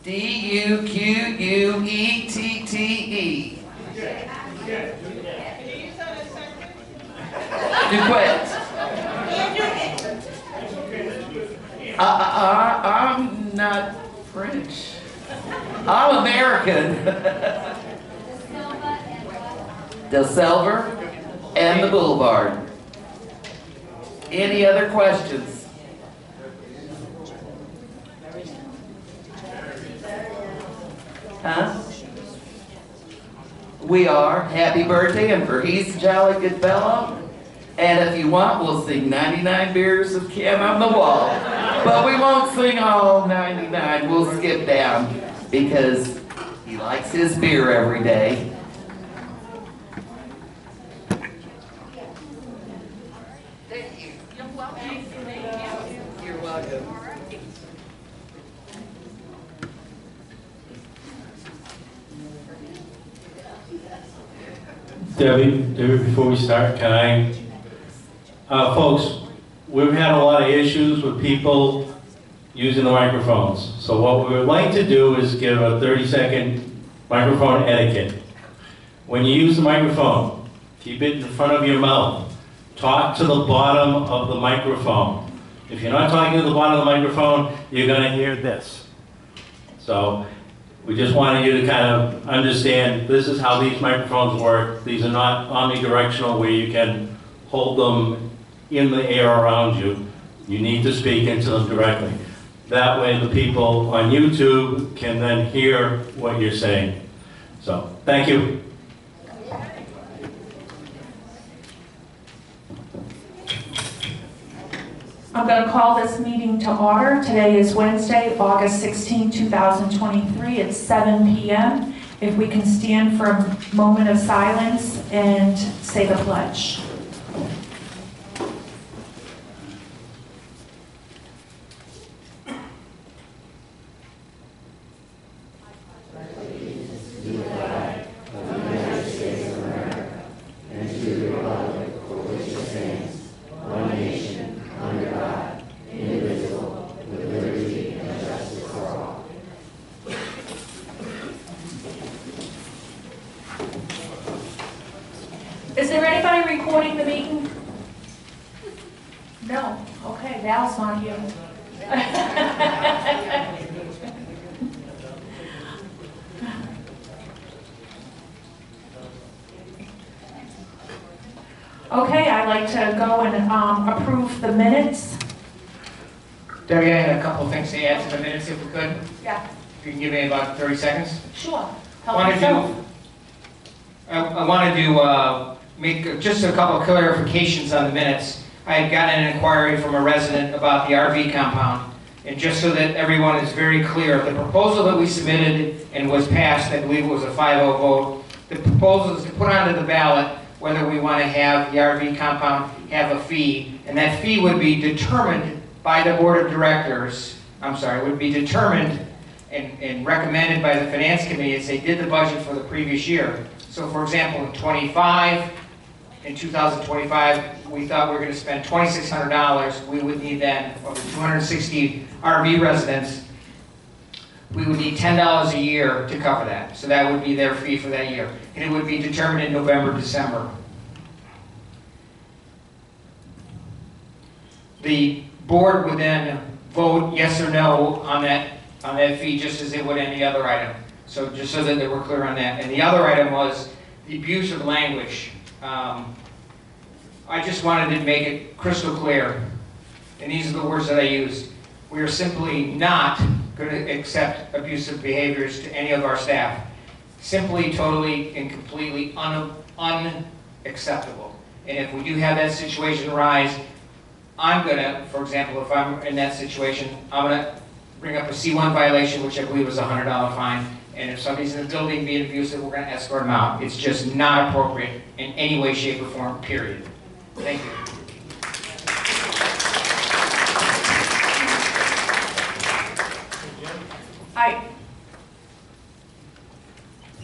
D-U-Q-U-E-T-T-E. Duquette. I'm not French. I'm American. De Silver and the Boulevard. Any other questions? Huh? We are. Happy birthday, and for he's a jolly good fellow. And if you want, we'll sing 99 Beers of Kim on the Wall. But we won't sing all 99. We'll skip down because he likes his beer every day. Thank you. You're welcome. You're welcome. Debbie, before we start, can I, folks, we've had a lot of issues with people using the microphones. So what we would like to do is give a 30-second microphone etiquette. When you use the microphone, keep it in front of your mouth. Talk to the bottom of the microphone. If you're not talking to the bottom of the microphone, you're going to hear this. So we just wanted you to kind of understand this is how these microphones work. These are not omnidirectional where you can hold them in the air around you. You need to speak into them directly. That way the people on YouTube can then hear what you're saying. So, thank you. I'm going to call this meeting to order. Today is Wednesday, August 16, 2023. It's 7 p.m. If we can stand for a moment of silence and say the pledge. Is there anybody recording the meeting? No. Okay, Val's not here. Okay, I'd like to go and approve the minutes. Debbie, I had a couple of things to add to the minutes if we could. Yeah. If you can give me about 30 seconds. Sure. I wanted to make just a couple of clarifications on the minutes. I had gotten an inquiry from a resident about the RV compound. And just so that everyone is very clear, the proposal that we submitted and was passed, I believe it was a 5-0 vote, the proposal is to put onto the ballot whether we want to have the RV compound have a fee. And that fee would be determined by the board of directors, would be determined and recommended by the finance committee as they did the budget for the previous year. So for example, in 2025, we thought we were going to spend $2,600. We would need then, for the 260 RV residents, we would need $10 a year to cover that. So that would be their fee for that year. And it would be determined in November, December. The board would then vote yes or no on that fee, just as they would any other item. So just so that they were clear on that. And the other item was the abuse of language. I just wanted to make it crystal clear, and these are the words that I used. We are simply not going to accept abusive behaviors to any of our staff. Simply, totally, and completely unacceptable. And if we do have that situation arise, I'm going to, for example, if I'm in that situation, I'm going to bring up a C1 violation, which I believe is a $100 fine. And if somebody's in the building being abusive, we're going to escort them out. It's just not appropriate in any way, shape, or form, period. Thank you. Hi.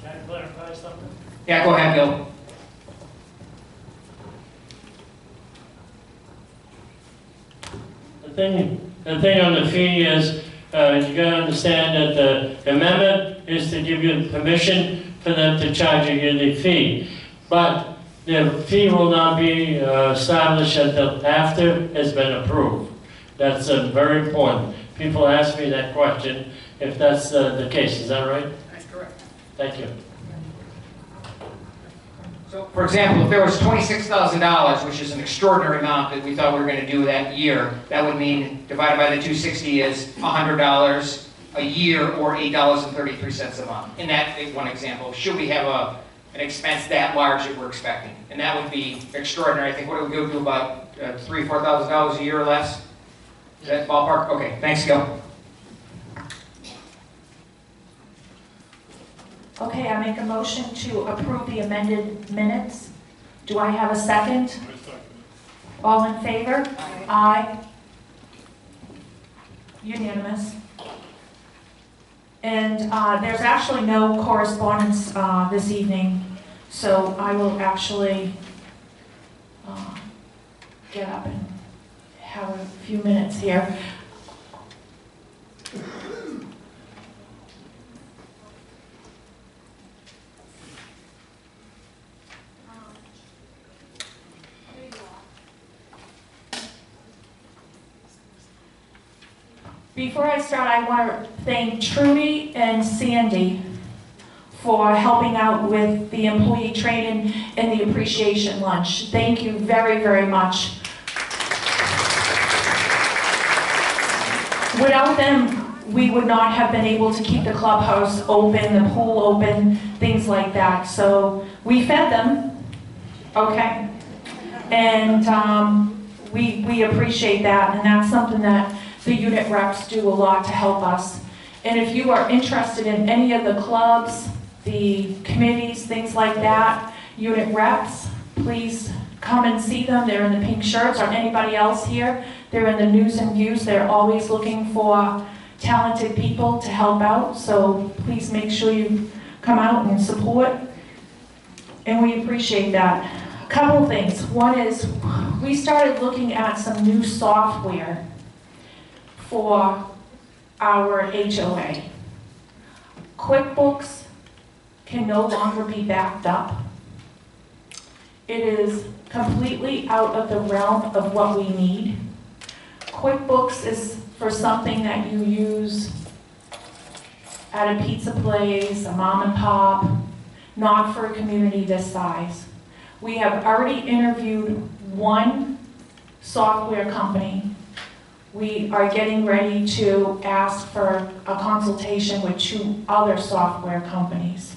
Can I clarify something? Yeah, go ahead, Bill. The thing on the fee is, You gotta understand that the amendment is to give you permission for them to charge a yearly fee. But the fee will not be established until after it's been approved. That's very important. People ask me that question, if that's the case. Is that right? That's correct. Thank you. So, for example, if there was $26,000, which is an extraordinary amount that we thought we were going to do that year, that would mean divided by the 260 is $100 a year or $8.33 a month. In that one example, should we have an expense that large that we're expecting? And that would be extraordinary. I think what it would go to about $3,000 or $4,000 a year or less. Is that ballpark? Okay, thanks, Gil. Okay, I make a motion to approve the amended minutes. Do I have a second? All in favor? Aye. Unanimous. And there's actually no correspondence this evening, so I will actually get up and have a few minutes here. Before I start, I want to thank Trudy and Sandy for helping out with the employee training and the appreciation lunch. Thank you very, very much. Without them, we would not have been able to keep the clubhouse open, the pool open, things like that. So we fed them, okay? And we appreciate that, and that's something that the unit reps do a lot to help us. And if you are interested in any of the clubs, the committees, things like that, unit reps, please come and see them. They're in the pink shirts, or anybody else here. They're in the news and views. They're always looking for talented people to help out. So please make sure you come out and support. And we appreciate that. A couple things. One is we started looking at some new software for our HOA. QuickBooks can no longer be backed up. It is completely out of the realm of what we need. QuickBooks is for something that you use at a pizza place, a mom and pop, not for a community this size. We have already interviewed one software company. We are getting ready to ask for a consultation with 2 other software companies.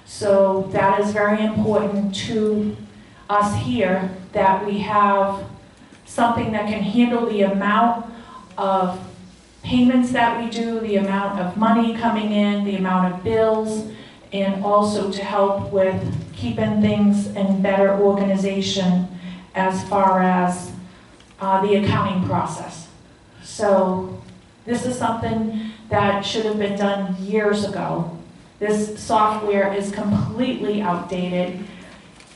So that is very important to us here, that we have something that can handle the amount of payments that we do, the amount of money coming in, the amount of bills, and also to help with keeping things in better organization as far as the accounting process. So this is something that should have been done years ago. This software is completely outdated.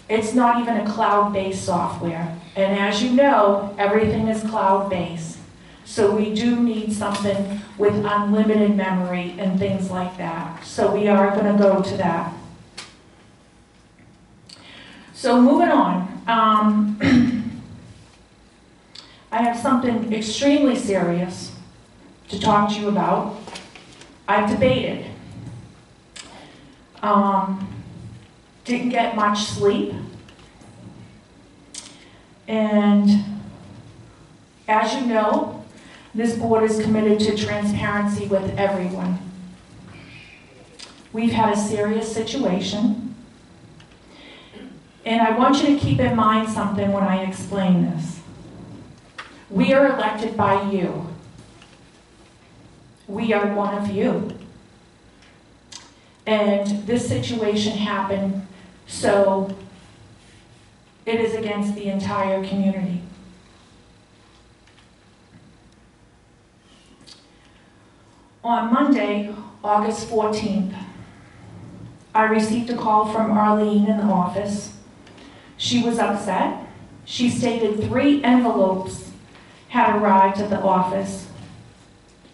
It's not even a cloud-based software. And as you know, everything is cloud-based. So we do need something with unlimited memory and things like that. So we are going to go to that. So moving on. I have something extremely serious to talk to you about. I've debated. Didn't get much sleep. And as you know, this board is committed to transparency with everyone. We've had a serious situation. And I want you to keep in mind something when I explain this. We are elected by you. We are one of you. And this situation happened, so it is against the entire community. On Monday, August 14th, I received a call from Arlene in the office. She was upset. She stated 3 envelopes had arrived at the office.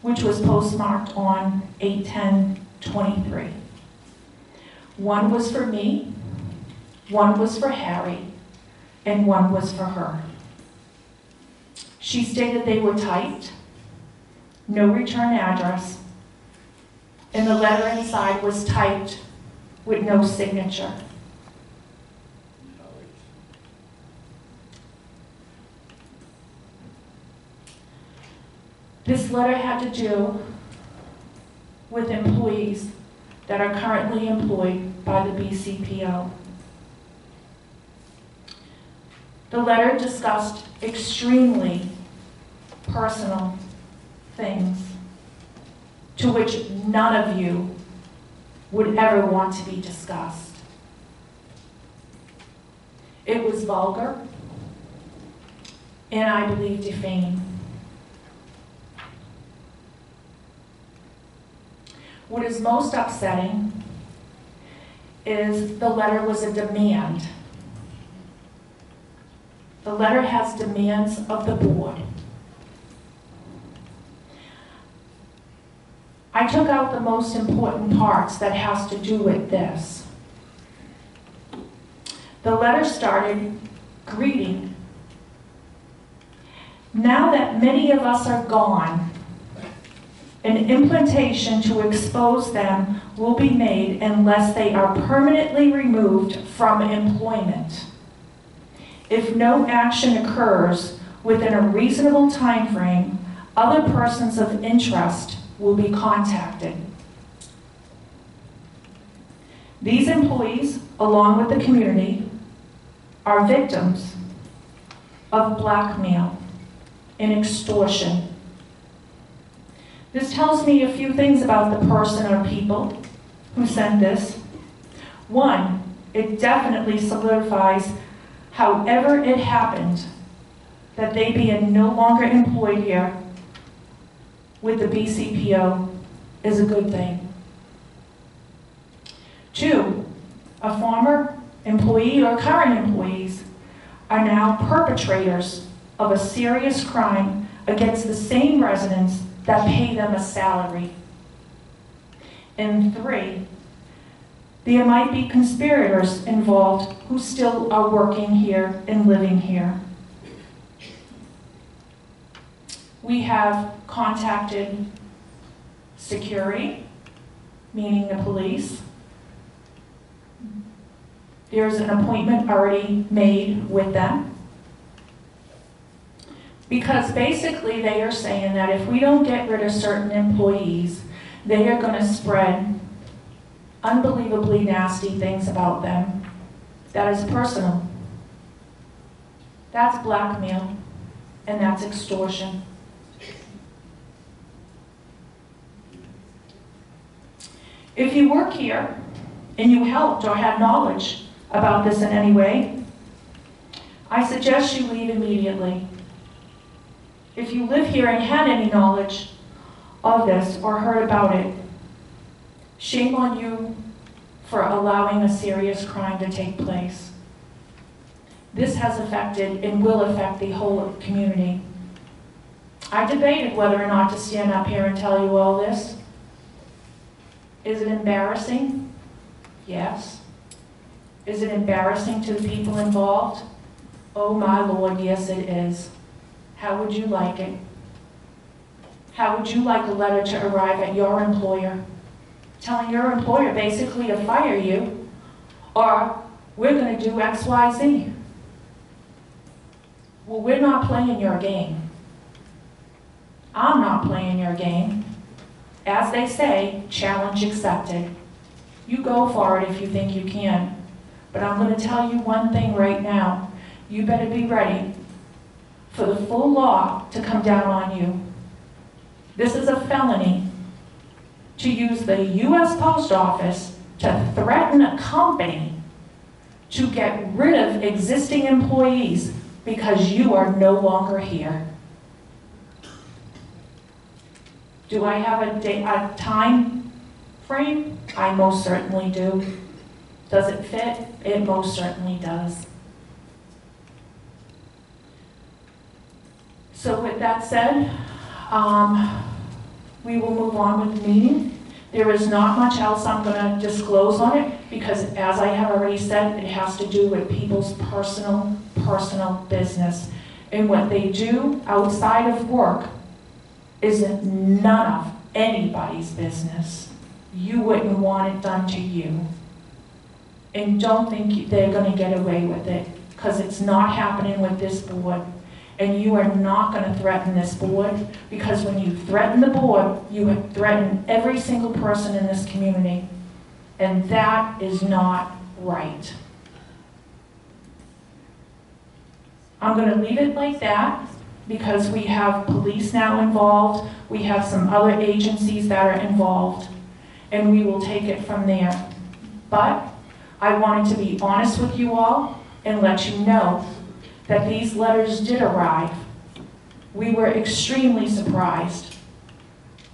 which was postmarked on 8/10/23. One was for me, one was for Harry, and one was for her. She stated they were typed, no return address, and the letter inside was typed with no signature. This letter had to do with employees that are currently employed by the BCPO. The letter discussed extremely personal things to which none of you would ever want to be discussed. It was vulgar and I believe defaming. What is most upsetting is the letter was a demand. The letter has demands of the board. I took out the most important parts that has to do with this. The letter started greeting. Now that many of us are gone, an implantation to expose them will be made unless they are permanently removed from employment. If no action occurs within a reasonable time frame, other persons of interest will be contacted. These employees, along with the community, are victims of blackmail and extortion. This tells me a few things about the person or people who sent this. One, it definitely solidifies, however it happened, that they being no longer employed here with the BCPO is a good thing. Two, a former employee or current employees are now perpetrators of a serious crime against the same residents that pay them a salary. And three, there might be conspirators involved who still are working here and living here. We have contacted security, meaning the police. There's an appointment already made with them. Because basically they are saying that if we don't get rid of certain employees, they are going to spread unbelievably nasty things about them. That is personal. That's blackmail, and that's extortion. If you work here and you helped or had knowledge about this in any way, I suggest you leave immediately. If you live here and had any knowledge of this or heard about it, shame on you for allowing a serious crime to take place. This has affected and will affect the whole community. I debated whether or not to stand up here and tell you all this. Is it embarrassing? Yes. Is it embarrassing to the people involved? Oh my Lord, yes it is. How would you like it? How would you like a letter to arrive at your employer, telling your employer basically to fire you, or we're going to do X, Y, Z? Well, we're not playing your game. I'm not playing your game. As they say, challenge accepted. You go for it if you think you can. But I'm going to tell you one thing right now. You better be ready for the full law to come down on you. This is a felony to use the U.S. Post Office to threaten a company to get rid of existing employees because you are no longer here. Do I have a time frame? I most certainly do. Does it fit? It most certainly does. So with that said, we will move on with the meeting. There is not much else I'm going to disclose on it because, as I have already said, it has to do with people's personal business. And what they do outside of work is none of anybody's business. You wouldn't want it done to you. And don't think they're going to get away with it, because it's not happening with this board. And you are not going to threaten this board, because when you threaten the board, you have threatened every single person in this community. And that is not right. I'm going to leave it like that, because we have police now involved, we have some other agencies that are involved, and we will take it from there. But I wanted to be honest with you all and let you know that these letters did arrive. We were extremely surprised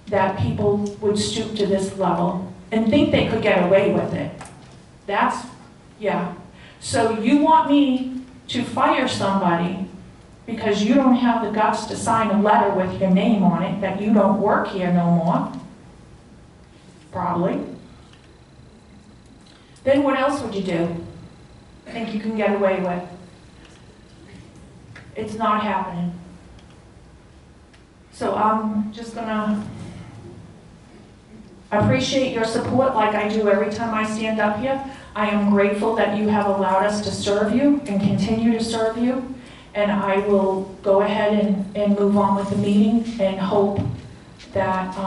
that people would stoop to this level and think they could get away with it. Yeah. So you want me to fire somebody because you don't have the guts to sign a letter with your name on it that you don't work here no more? Probably. Then what else would you do? Think you can get away with? It's not happening. So I'm just gonna appreciate your support like I do every time I stand up here. I am grateful that you have allowed us to serve you and continue to serve you. And I will go ahead and move on with the meeting and hope that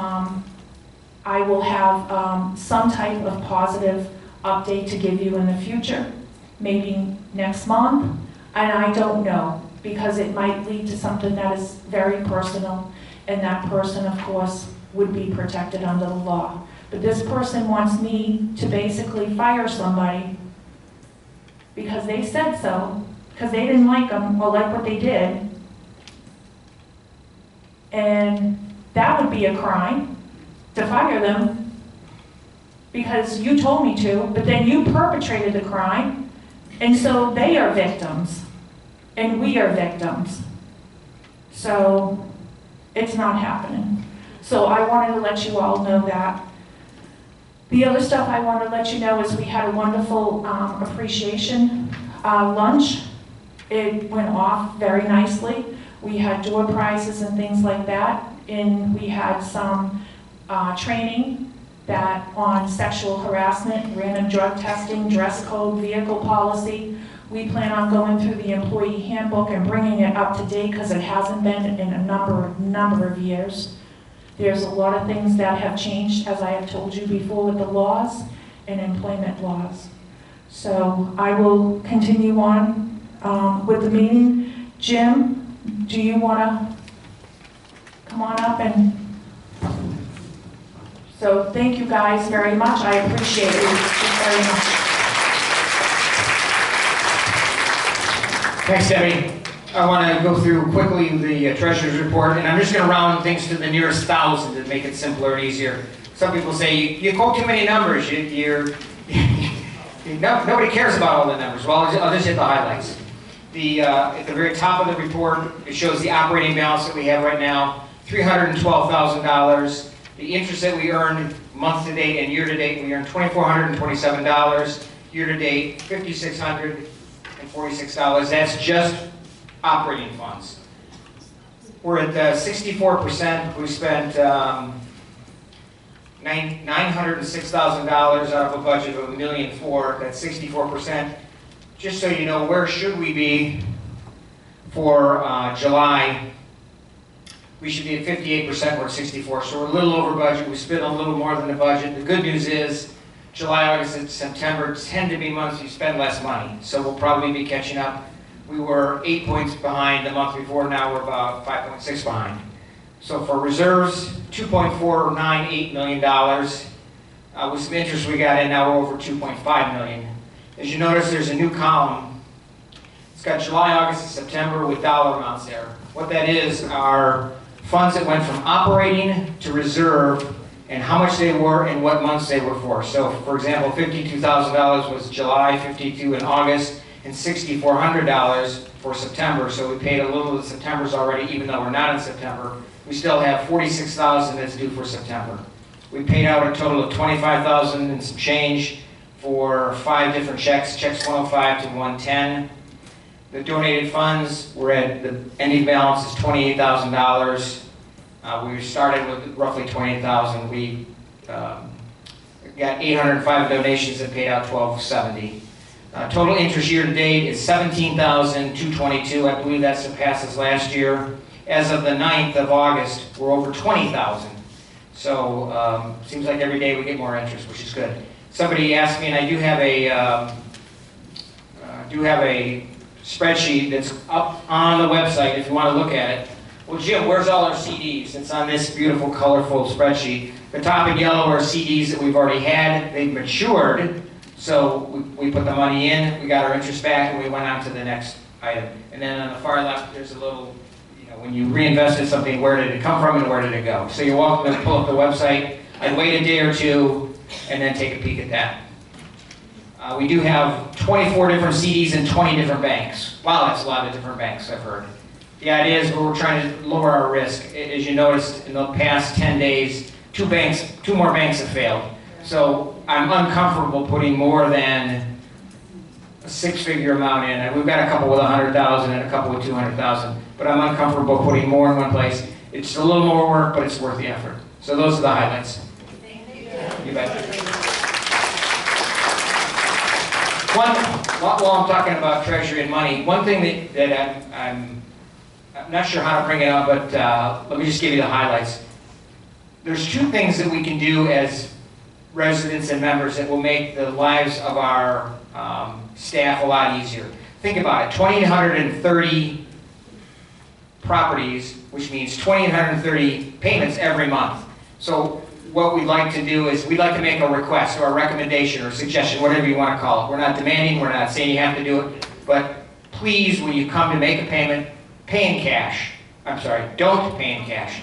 I will have some type of positive update to give you in the future, maybe next month. And I don't know, because it might lead to something that is very personal, and that person, of course, would be protected under the law. But this person wants me to basically fire somebody because they said so, because they didn't like them or like what they did. And that would be a crime, to fire them, because you told me to, but then you perpetrated the crime, and so they are victims. And we are victims. So it's not happening. So I wanted to let you all know that. The other stuff I wanted to let you know is we had a wonderful appreciation lunch. It went off very nicely. We had door prizes and things like that. And we had some training on sexual harassment, random drug testing, dress code, vehicle policy. We plan on going through the employee handbook and bringing it up to date because it hasn't been in a number of years. There's a lot of things that have changed, as I have told you before, with the laws and employment laws. So I will continue on with the meeting. Jim, do you want to come on up? And so thank you guys very much. I appreciate you very much. Thanks, Debbie. I want to go through quickly the treasurer's report, and I'm just going to round things to the nearest thousand to make it simpler and easier. Some people say, you quote too many numbers, nobody cares about all the numbers. Well, I'll just hit the highlights. At the very top of the report, it shows the operating balance that we have right now, $312,000. The interest that we earned month to date and year to date, we earned $2,427. Year to date, $5,646. That's just operating funds. We're at 64%. We spent $906,000 out of a budget of $1.4 million. That's 64%. Just so you know, where should we be for July? We should be at 58%. We're at 64%. So we're a little over budget. We spent a little more than the budget. The good news is, July, August, and September tend to be months you spend less money, so we'll probably be catching up. We were 8 points behind the month before, now we're about 5.6 behind. So for reserves, $2.498 million. With some interest we got in, now we're over $2.5 million. As you notice, there's a new column. It's got July, August, and September with dollar amounts there. What that is are funds that went from operating to reserve, and how much they were and what months they were for. So, for example, $52,000 was July, $52,000 in August, and $6,400 for September. So we paid a little of the September's already, even though we're not in September. We still have $46,000 that's due for September. We paid out a total of $25,000 and some change for 5 different checks 105 to 110. The donated funds were at, the ending balance is $28,000. We started with roughly $28,000. We got 805 donations that paid out $1,270. Total interest year to date is $17,222. I believe that surpasses last year. As of the 9th of August, we're over $20,000. So seems like every day we get more interest, which is good. Somebody asked me, and I do have a spreadsheet that's up on the website if you want to look at it. Well, Jim, where's all our CDs? It's on this beautiful, colorful spreadsheet. The top in yellow are CDs that we've already had. They've matured, so we put the money in, we got our interest back, and we went on to the next item. And then on the far left, there's a little, when you reinvested something, where did it come from and where did it go? So you're welcome to pull up the website. I'd wait a day or two and then take a peek at that. We do have 24 different CDs in 20 different banks. Wow, that's a lot of different banks, I've heard. The idea is we're trying to lower our risk. As you noticed, in the past 10 days, two more banks have failed. So I'm uncomfortable putting more than a 6-figure amount in. We've got a couple with 100,000 and a couple with 200,000, but I'm uncomfortable putting more in one place. It's a little more work, but it's worth the effort. So those are the highlights. Thank you. You bet. While I'm talking about treasury and money, one thing that I'm not sure how to bring it up, but let me just give you the highlights. There's 2 things that we can do as residents and members that will make the lives of our staff a lot easier. Think about it, 2,830 properties, which means 2,830 payments every month. So what we'd like to do is we'd like to make a request or a recommendation or a suggestion, whatever you want to call it. We're not demanding, we're not saying you have to do it, but please, when you come to make a payment, pay in cash. I'm sorry, don't pay in cash.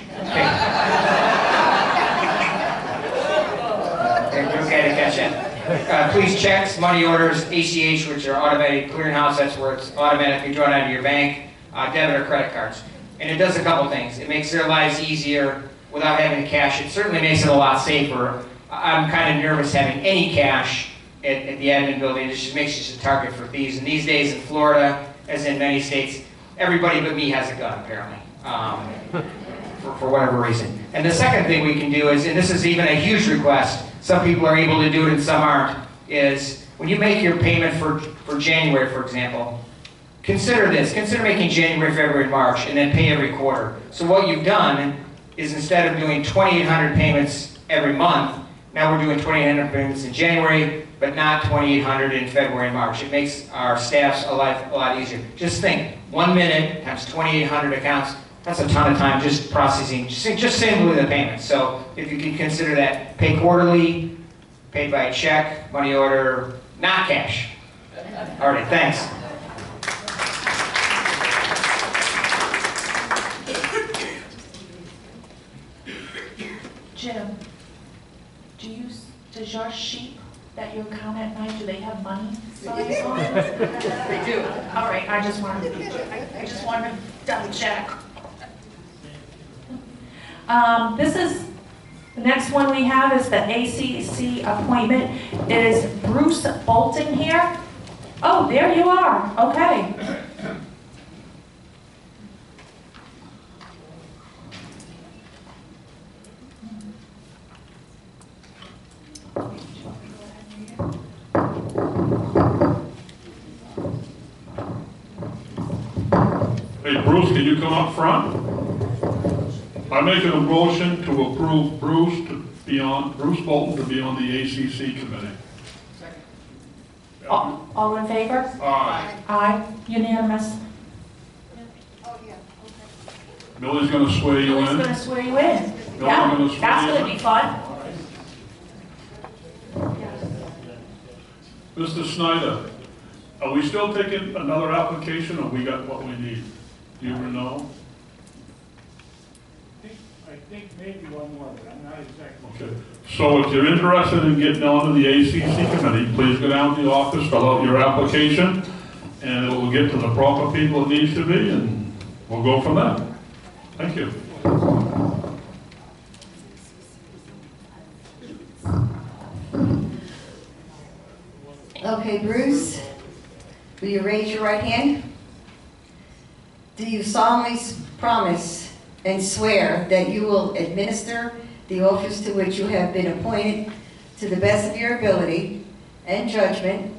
Okay to catch that. Please checks, money orders, ACH, which are automatic clearinghouse, that's where it's automatically drawn out of your bank, debit or credit cards. And it does a couple things. It makes their lives easier without having to cash. It certainly makes it a lot safer. I'm kind of nervous having any cash at the admin building. It just makes you a target for thieves. And these days in Florida, as in many states, everybody but me has a gun, apparently, for whatever reason. And the second thing we can do is, and this is even a huge request, some people are able to do it and some aren't, is when you make your payment for January, for example, consider this. Consider making January, February, March, and then pay every quarter. So what you've done is instead of doing 2,800 payments every month, now we're doing 2,800 payments in January, but not 2,800 in February and March. It makes our staff's life a lot easier. Just think, 1 minute times 2,800 accounts, that's a ton of time just processing, just simply the payments. So if you can consider that, pay quarterly, paid by check, money order, not cash. All right, thanks. Jim, does your sheep that you count at night, do they have money signs on it? They do. All right, I just wanted to double check. The next one we have is the ACC appointment. It is Bruce Bolton here. Oh, there you are. Okay. Hey, Bruce, can you come up front? I'm making a motion to approve Bruce Bolton to be on the ACC committee. All in favor? Aye. Aye. Unanimous. Millie's going to swear you Who's in. going to swear you in? No, Yeah, I'm gonna swear that's you going to in. be fun. Mr. Snyder, are we still taking another application, or we got what we need? Do you know? I think maybe one more, but I'm not exactly sure. Okay. So if you're interested in getting onto the ACC committee, please go down to the office, fill out your application, and it will get to the proper people it needs to be, and we'll go from there. Thank you. Okay, Bruce, will you raise your right hand? Do you solemnly promise and swear that you will administer the office to which you have been appointed to the best of your ability and judgment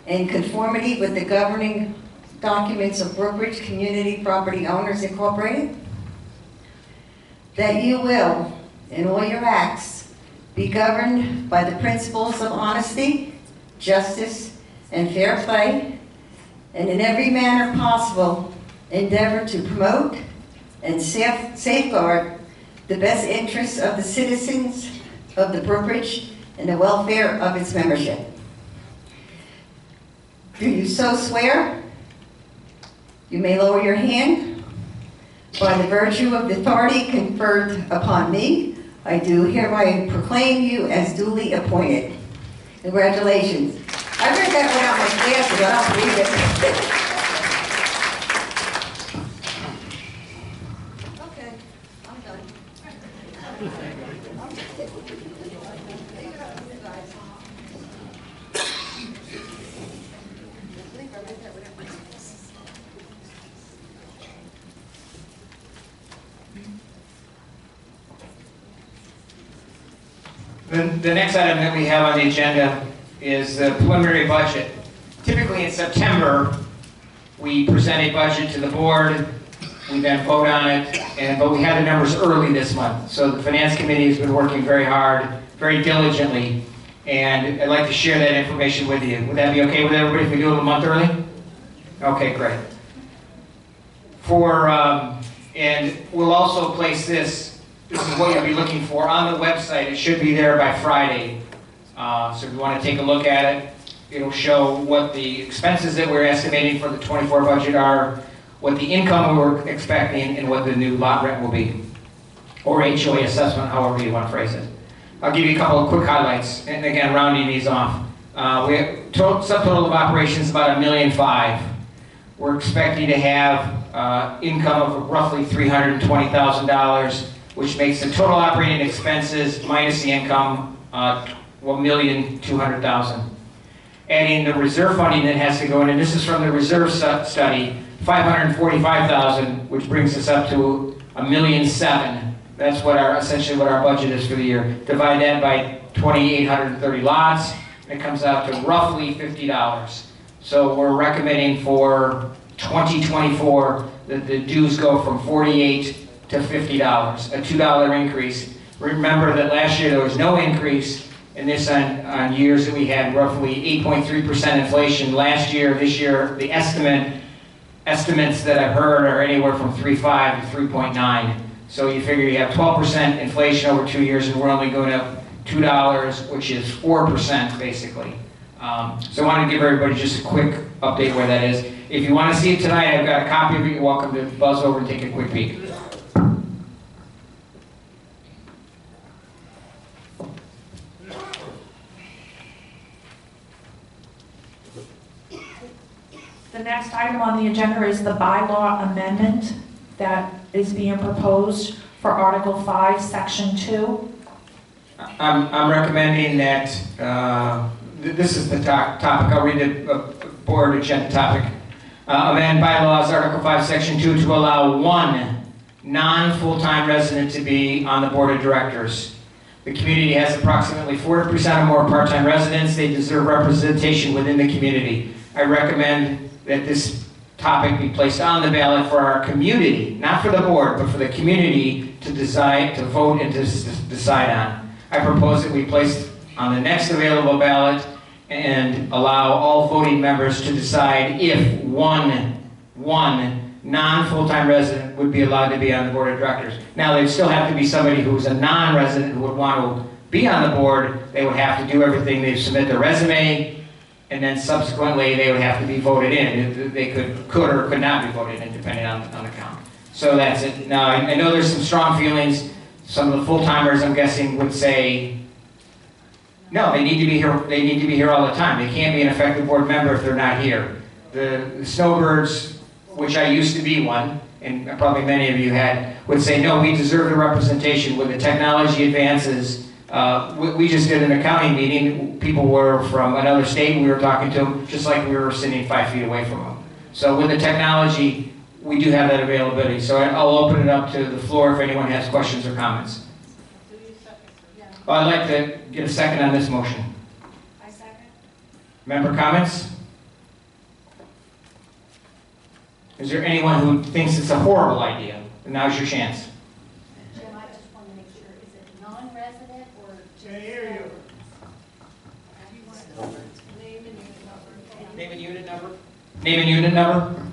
in conformity with the governing documents of Brookridge Community Property Owners Incorporated? That you will, in all your acts, be governed by the principles of honesty, justice, and fair play, and in every manner possible endeavor to promote and safeguard the best interests of the citizens of the Brookridge and the welfare of its membership. Do you so swear? You may lower your hand. By the virtue of the authority conferred upon me, I do hereby proclaim you as duly appointed. Congratulations. I read that without my glasses, I don't believe it. Okay, I'm done. The next item that we have on the agenda is the preliminary budget. Typically in September, we present a budget to the board, we then vote on it, but we had the numbers early this month. So the Finance Committee has been working very hard, very diligently, and I'd like to share that information with you. Would that be okay with everybody if we do it a month early? Okay, great. And we'll also place this is what you'll be looking for on the website. It should be there by Friday. So if you want to take a look at it, it'll show what the expenses that we're estimating for the 24 budget are, what the income we're expecting, and what the new lot rent will be. Or HOA assessment, however you want to phrase it. I'll give you a couple of quick highlights, and again, rounding these off. We have subtotal of operations about $1.5 million. We're expecting to have income of roughly $320,000, which makes the total operating expenses minus the income $1,200,000. Adding the reserve funding that has to go in, and this is from the reserve study, $545,000, which brings us up to $1.7 million. That's what essentially what our budget is for the year. Divide that by 2,830 lots, and it comes out to roughly $50. So we're recommending for 2024 that the dues go from $48 to $50, a $2 increase. Remember that last year there was no increase, and this on years that we had roughly 8.3% inflation last year. This year, the estimates that I've heard are anywhere from 3.5 to 3.9. So you figure you have 12% inflation over 2 years, and we're only going up $2, which is 4% basically. So I want to give everybody just a quick update where that is. If you want to see it tonight, I've got a copy of it. You're welcome to buzz over and take a quick peek. The next item on the agenda is the bylaw amendment that is being proposed for Article 5, Section 2. I'm recommending that, this is the topic, I'll read the board agenda topic. Amend bylaws, Article 5, Section 2, to allow one non-full-time resident to be on the board of directors. The community has approximately 40% or more part-time residents. They deserve representation within the community. I recommend that this topic be placed on the ballot for our community, not for the board, but for the community to decide, to vote and to decide on. I propose that we place on the next available ballot and allow all voting members to decide if one non-full-time resident would be allowed to be on the board of directors. Now, there'd still have to be somebody who's a non-resident who would want to be on the board. They would have to do everything. They'd submit their resume, and then subsequently they would have to be voted in. They could or could not be voted in, depending on the count. So that's it. Now, I know there's some strong feelings. Some of the full-timers, I'm guessing, would say, no, they need to be here. They need to be here all the time. They can't be an effective board member if they're not here. The snowbirds, which I used to be one, and probably many of you had, would say, no, we deserve the representation. With the technology advances, We just did an accounting meeting. People were from another state. We were talking to them just like we were sitting 5 feet away from them. So with the technology, we do have that availability. So I'll open it up to the floor if anyone has questions or comments. I'd like to get a second on this motion. I second. Member comments? Is there anyone who thinks it's a horrible idea? And now's your chance. Jim, I just want to make sure, is it non-resident or just? Can't hear you. Name and unit number. Name and unit number.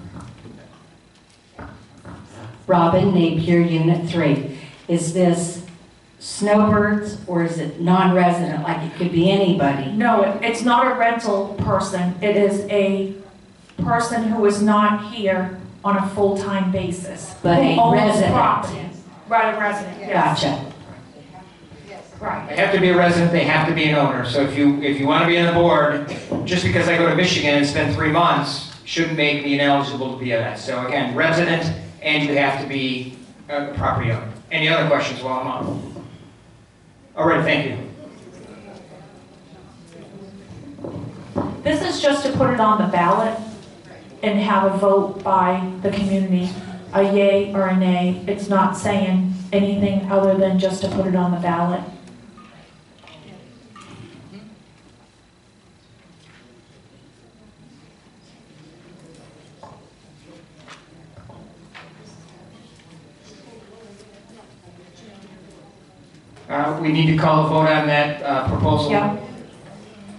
Robin Napier, Unit 3. Is this snowbirds or is it non-resident, like it could be anybody? No, it's not a rental person. It is a person who is not here on a full-time basis. But who a owns resident. property. Right, a resident, yes. Gotcha. Right. They have to be a resident, they have to be an owner. So if you want to be on the board, just because I go to Michigan and spend 3 months, shouldn't make me ineligible to be on that. So again, resident, and you have to be a property owner. Any other questions while I'm on? All right, thank you. This is just to put it on the ballot and have a vote by the community, a yay or a nay. It's not saying anything other than just to put it on the ballot. We need to call a vote on that proposal. Yeah.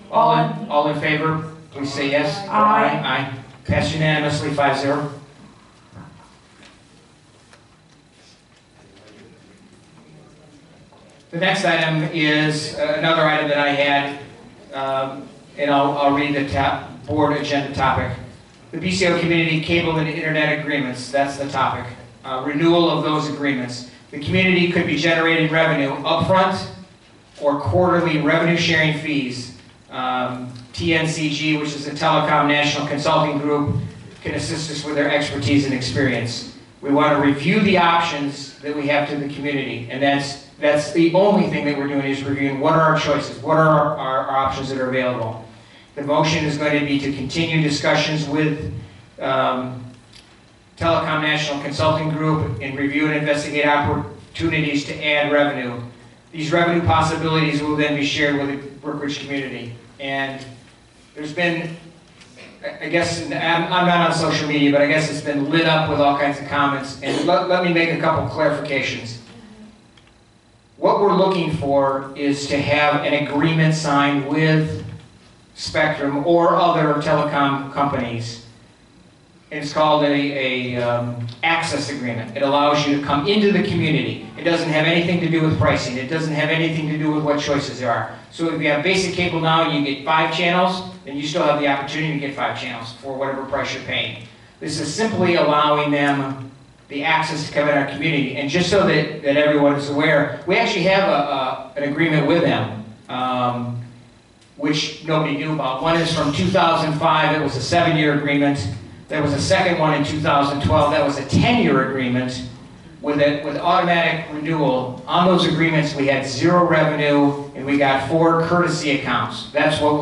All in favor, please say yes. Aye. Aye. Passed unanimously, 5-0. The next item is another item that I had, and I'll read the board agenda topic. The BCO Community Cable and Internet Agreements, that's the topic. Renewal of those agreements. The community could be generating revenue upfront or quarterly revenue sharing fees. TNCG, which is the Telecom National Consulting Group, can assist us with their expertise and experience. We want to review the options that we have to the community, and that's the only thing that we're doing is reviewing what are our choices, what are our options that are available. The motion is going to be to continue discussions with Telecom National Consulting Group and review and investigate opportunities to add revenue. These revenue possibilities will then be shared with the Brookridge community. And there's been, I guess, I'm not on social media, but I guess it's been lit up with all kinds of comments. And let me make a couple clarifications. What we're looking for is to have an agreement signed with Spectrum or other telecom companies. It's called a access agreement. It allows you to come into the community. It doesn't have anything to do with pricing. It doesn't have anything to do with what choices there are. So if you have basic cable now and you get 5 channels, then you still have the opportunity to get 5 channels for whatever price you're paying. This is simply allowing them the access to come in our community. And just so that everyone is aware, we actually have an agreement with them, which nobody knew about. One is from 2005. It was a 7-year agreement. There was a second one in 2012. That was a 10-year agreement with automatic renewal. On those agreements, we had 0 revenue, and we got 4 courtesy accounts. That's what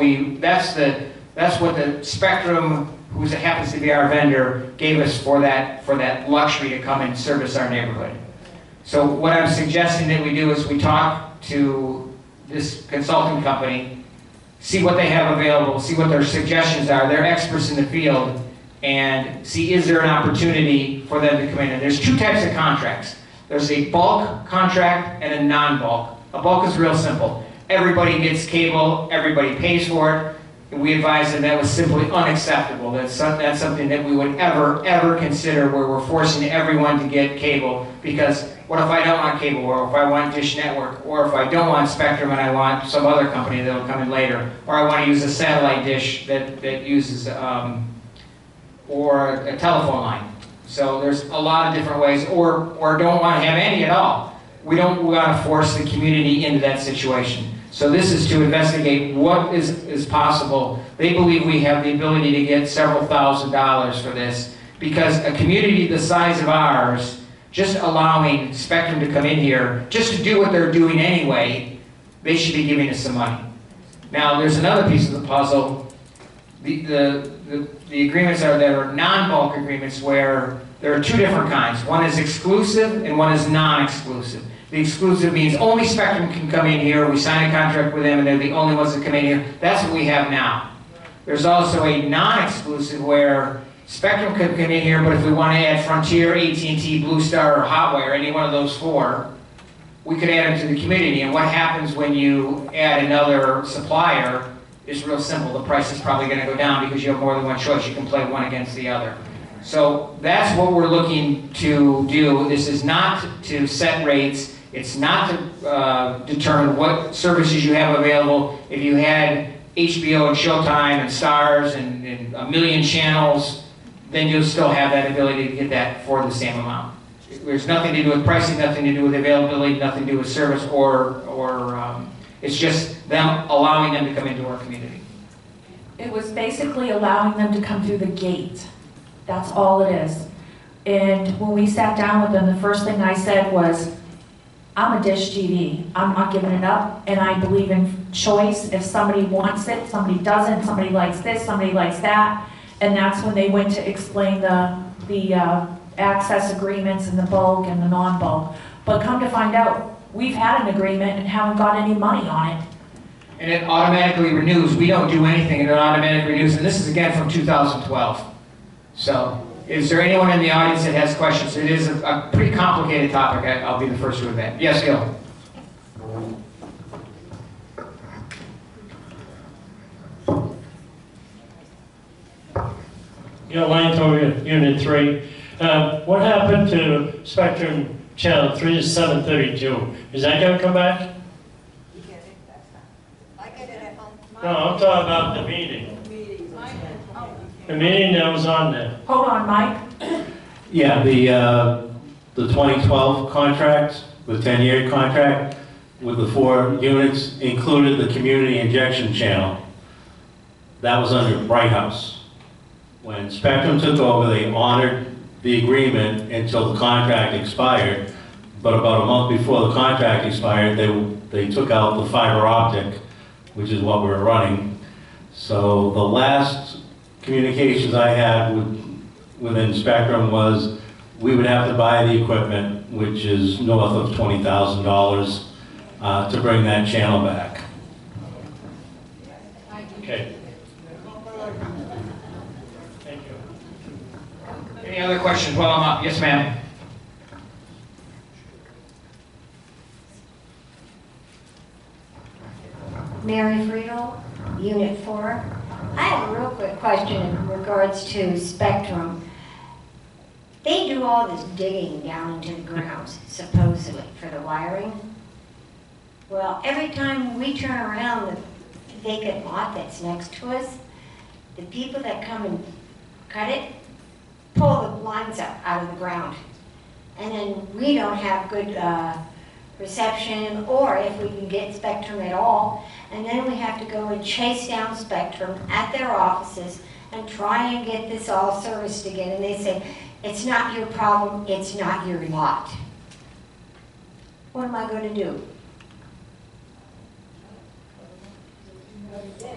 the Spectrum, who happens to be our vendor, gave us for that luxury to come and service our neighborhood. So what I'm suggesting that we do is we talk to this consulting company, see what they have available, see what their suggestions are. They're experts in the field. And see, is there an opportunity for them to come in? And there's 2 types of contracts. There's a bulk contract and a non-bulk. A bulk is real simple. Everybody gets cable, everybody pays for it. And we advise them that was simply unacceptable. That's something that we would ever consider where we're forcing everyone to get cable. Because what if I don't want cable, or if I want Dish Network, or if I don't want Spectrum and I want some other company that'll come in later, or I want to use a satellite dish that uses or a telephone line. So there's a lot of different ways, or don't want to have any at all. We don't want to force the community into that situation. So this is to investigate what is possible. They believe we have the ability to get several $1,000s for this, because a community the size of ours, just allowing Spectrum to come in here, just to do what they're doing anyway, they should be giving us some money. Now, there's another piece of the puzzle. The agreements that are non-bulk agreements where there are two different kinds. One is exclusive and one is non-exclusive. The exclusive means only Spectrum can come in here, we sign a contract with them and they're the only ones that come in here. That's what we have now. There's also a non-exclusive where Spectrum could come in here, but if we want to add Frontier, AT&T, Blue Star, or Hotwire, any one of those four, we could add them to the community. And what happens when you add another supplier is real simple. The price is probably going to go down because you have more than one choice. You can play one against the other. So that's what we're looking to do. This is not to set rates. It's not to determine what services you have available. If you had HBO and Showtime and Stars and a million channels, then you'll still have that ability to get that for the same amount. There's nothing to do with pricing, nothing to do with availability, nothing to do with service, or it's just them allowing them to come into our community. It was basically allowing them to come through the gate. That's all it is. And when we sat down with them, the first thing I said was, I'm a Dish TV. I'm not giving it up, and I believe in choice. If somebody wants it, somebody doesn't, somebody likes this, somebody likes that. And that's when they went to explain the access agreements and the bulk and the non-bulk. But come to find out, we've had an agreement and haven't got any money on it. And it automatically renews. We don't do anything, and it automatically renews. And this is again from 2012. So, is there anyone in the audience that has questions? It is a pretty complicated topic. I'll be the first to admit. Yes, Gil. Your line to Unit 3. What happened to Spectrum Channel 3 to 732? Is that going to come back? I get it at home. No, I'm talking about the meeting. The meeting that was on there. Hold on, Mike. Yeah, the 2012 contract, the 10-year contract with the 4 units included the community injection channel. That was under Bright House. When Spectrum took over, they honored the agreement until the contract expired, but about a month before the contract expired, they took out the fiber optic, which is what we were running. So the last communications I had within Spectrum was we would have to buy the equipment, which is north of $20,000 to bring that channel back. Okay. Any other questions while I'm up? Yes, ma'am. Mary Friedel, Unit 4. I have a real quick question in regards to Spectrum. They do all this digging down into the ground, supposedly, for the wiring. Well, every time we turn around the vacant lot that's next to us, the people that come and cut it pull the lines up out of the ground. And then we don't have good reception, or if we can get Spectrum at all, and then we have to go and chase down Spectrum at their offices and try and get this all serviced again. And they say, it's not your problem, it's not your lot. What am I going to do?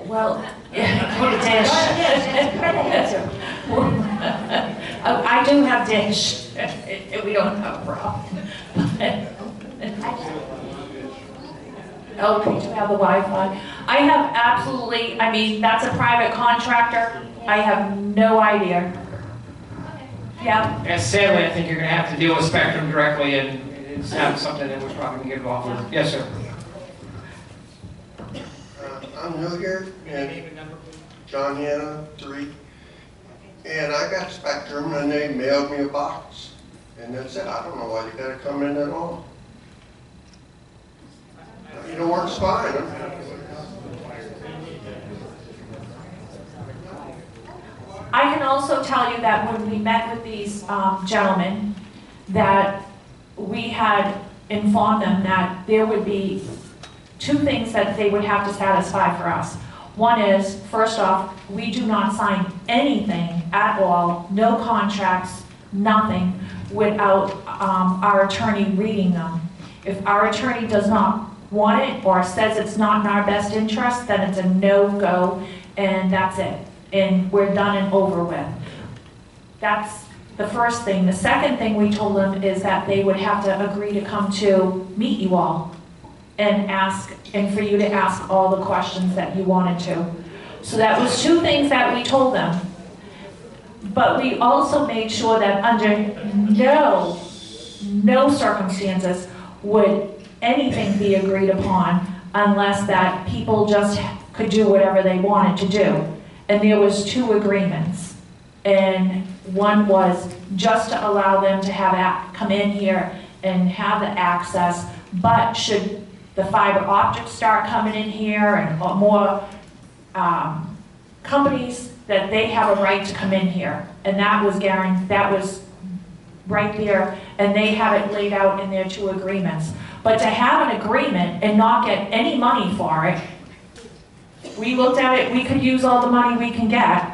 Well, go to Dish. I do have Dish. We don't have a problem. Oh, we do have the Wi-Fi. I have absolutely, I mean, that's a private contractor. I have no idea. Yeah. And sadly, I think you're going to have to deal with Spectrum directly, and it's not something that we're probably going to get involved with. Yes, sir. I'm new here, and John Hanna, 3. And I got Spectrum, and they mailed me a box. And that's it. I don't know why you got to come in at all. You know, works fine. I can also tell you that when we met with these gentlemen, that we had informed them that there would be 2 things that they would have to satisfy for us. One is, first off, we do not sign anything at all, no contracts, nothing, without our attorney reading them. If our attorney does not want it or says it's not in our best interest, then it's a no-go, and that's it. And we're done and over with. That's the first thing. The second thing we told them is that they would have to agree to come to meet you all and ask, and for you to ask all the questions that you wanted to. So that was two things that we told them. But we also made sure that under no circumstances would anything be agreed upon unless that people just could do whatever they wanted to do. And there was two agreements. And one was just to allow them to have come in here and have the access, but should the fiber optics start coming in here and more companies, that they have a right to come in here. And that was guaranteed, that was right there, and they have it laid out in their two agreements. But to have an agreement and not get any money for it, we looked at it, we could use all the money we can get,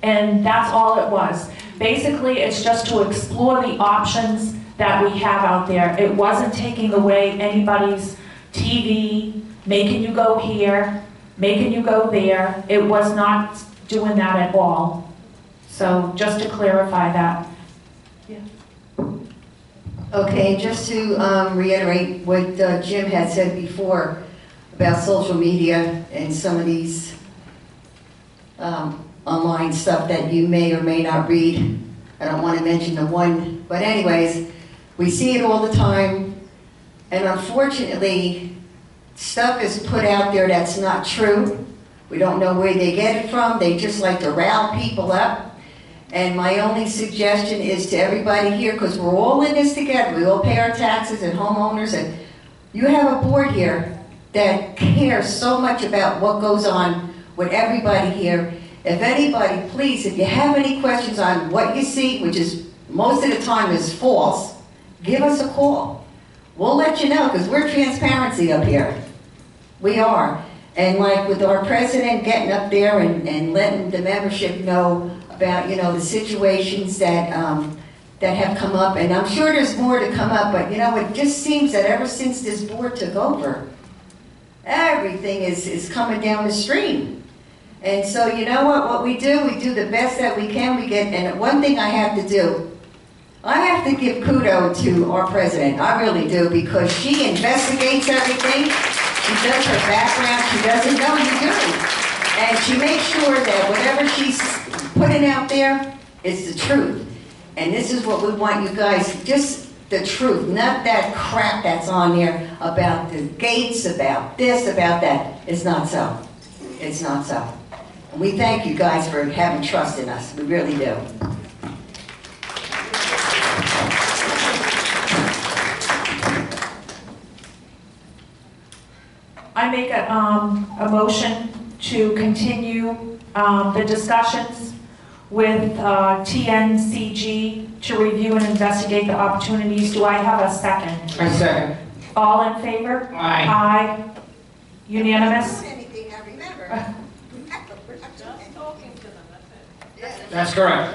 and that's all it was. Basically, it's just to explore the options that we have out there. It wasn't taking away anybody's TV, making you go here, making you go there. It was not doing that at all. So just to clarify that. Yeah. Okay, just to reiterate what Jim had said before about social media and some of these online stuff that you may or may not read. I don't want to mention the one, but anyways, we see it all the time, and unfortunately, stuff is put out there that's not true. We don't know where they get it from. They just like to rile people up. And my only suggestion is to everybody here, because we're all in this together, we all pay our taxes and homeowners, and you have a board here that cares so much about what goes on with everybody here. If anybody, please, if you have any questions on what you see, which is most of the time is false, give us a call. We'll let you know, because we're transparency up here. We are. And like with our president getting up there and letting the membership know about, the situations that that have come up, and I'm sure there's more to come up, but it just seems that ever since this board took over, everything is coming down the stream. And so you know what we do the best that we can. And one thing I have to do, I have to give kudos to our president, I really do, because she investigates everything, she does her background, she doesn't know you do. And she makes sure that whatever she's putting out there is the truth. And this is what we want you guys, just the truth, not that crap that's on there about the gates, about this, about that. It's not so. It's not so. And we thank you guys for having trust in us. We really do. I make a motion to continue the discussions with TNCG to review and investigate the opportunities. Do I have a second? I second. All in favor? Aye. Aye. Unanimous? Anything I remember. Just talking to them, that's it. That's correct.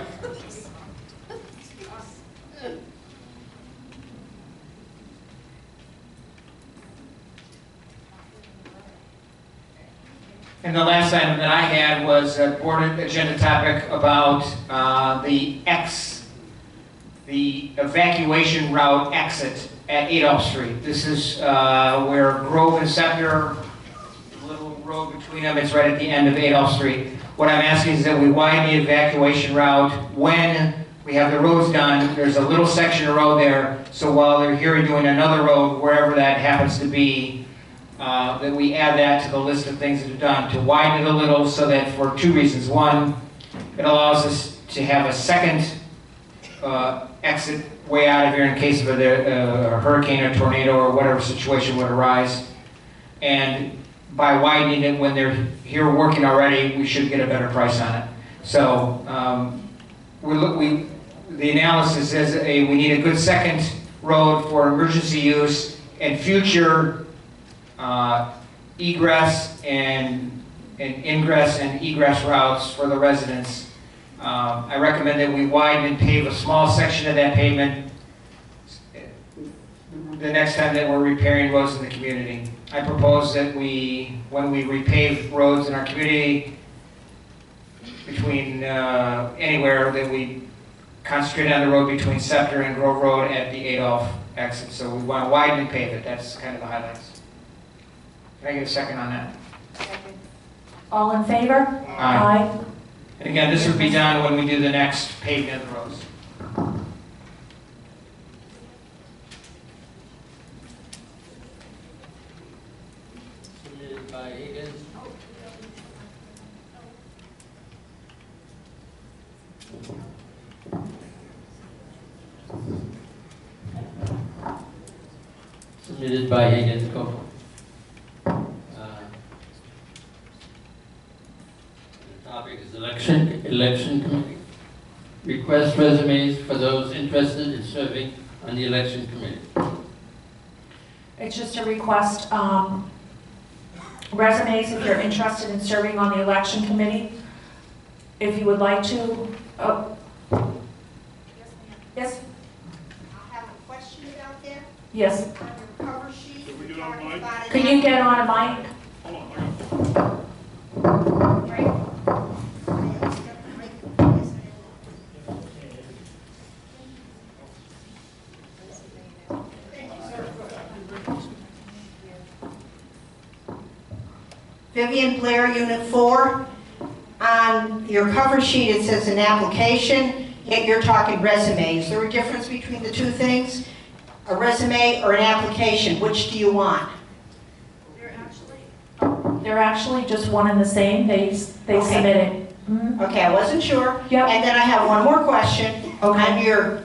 And the last item that I had was a board agenda topic about the evacuation route exit at Adolph Street. This is where Grove and Scepter, little road between them, it's right at the end of Adolph Street. What I'm asking is that we widen the evacuation route when we have the roads done. There's a little section of road there, so while they're here doing another road, wherever that happens to be, that we add that to the list of things that are done, to widen it a little so that for two reasons. One, it allows us to have a second exit way out of here in case of a hurricane or tornado or whatever situation would arise. And by widening it when they're here working already, we should get a better price on it. So the analysis is we need a good second road for emergency use and future egress and ingress and egress routes for the residents. I recommend that we widen and pave a small section of that pavement. the next time that we're repairing roads in the community. I propose that when we repave roads in our community, between anywhere, that we concentrate on the road between Scepter and Grove Road at the Adolph exit. So we want to widen and pave it. That's kind of the highlights. Can I get a second on that? All in favor? Aye. And again, this would be done when we do the next paving of the roads. Submitted by Higgins. Submitted by Higgins Coco. The topic is election committee. Request resumes for those interested in serving on the election committee. It's just a request, resumes if you're interested in serving on the election committee. If you would like to. Oh. Yes? I have a question about that. Yes. On your cover sheet, Can we you're get on talking mic? about Can you get on a mic? Hold on, I got Right. Vivian Blair, Unit 4. On your cover sheet, it says an application, yet you're talking resume. Is there a difference between the two things? A resume or an application? Which do you want? They're actually just one and the same. They submitted. Okay, I wasn't sure. Yep. And then I have one more question. Okay. On your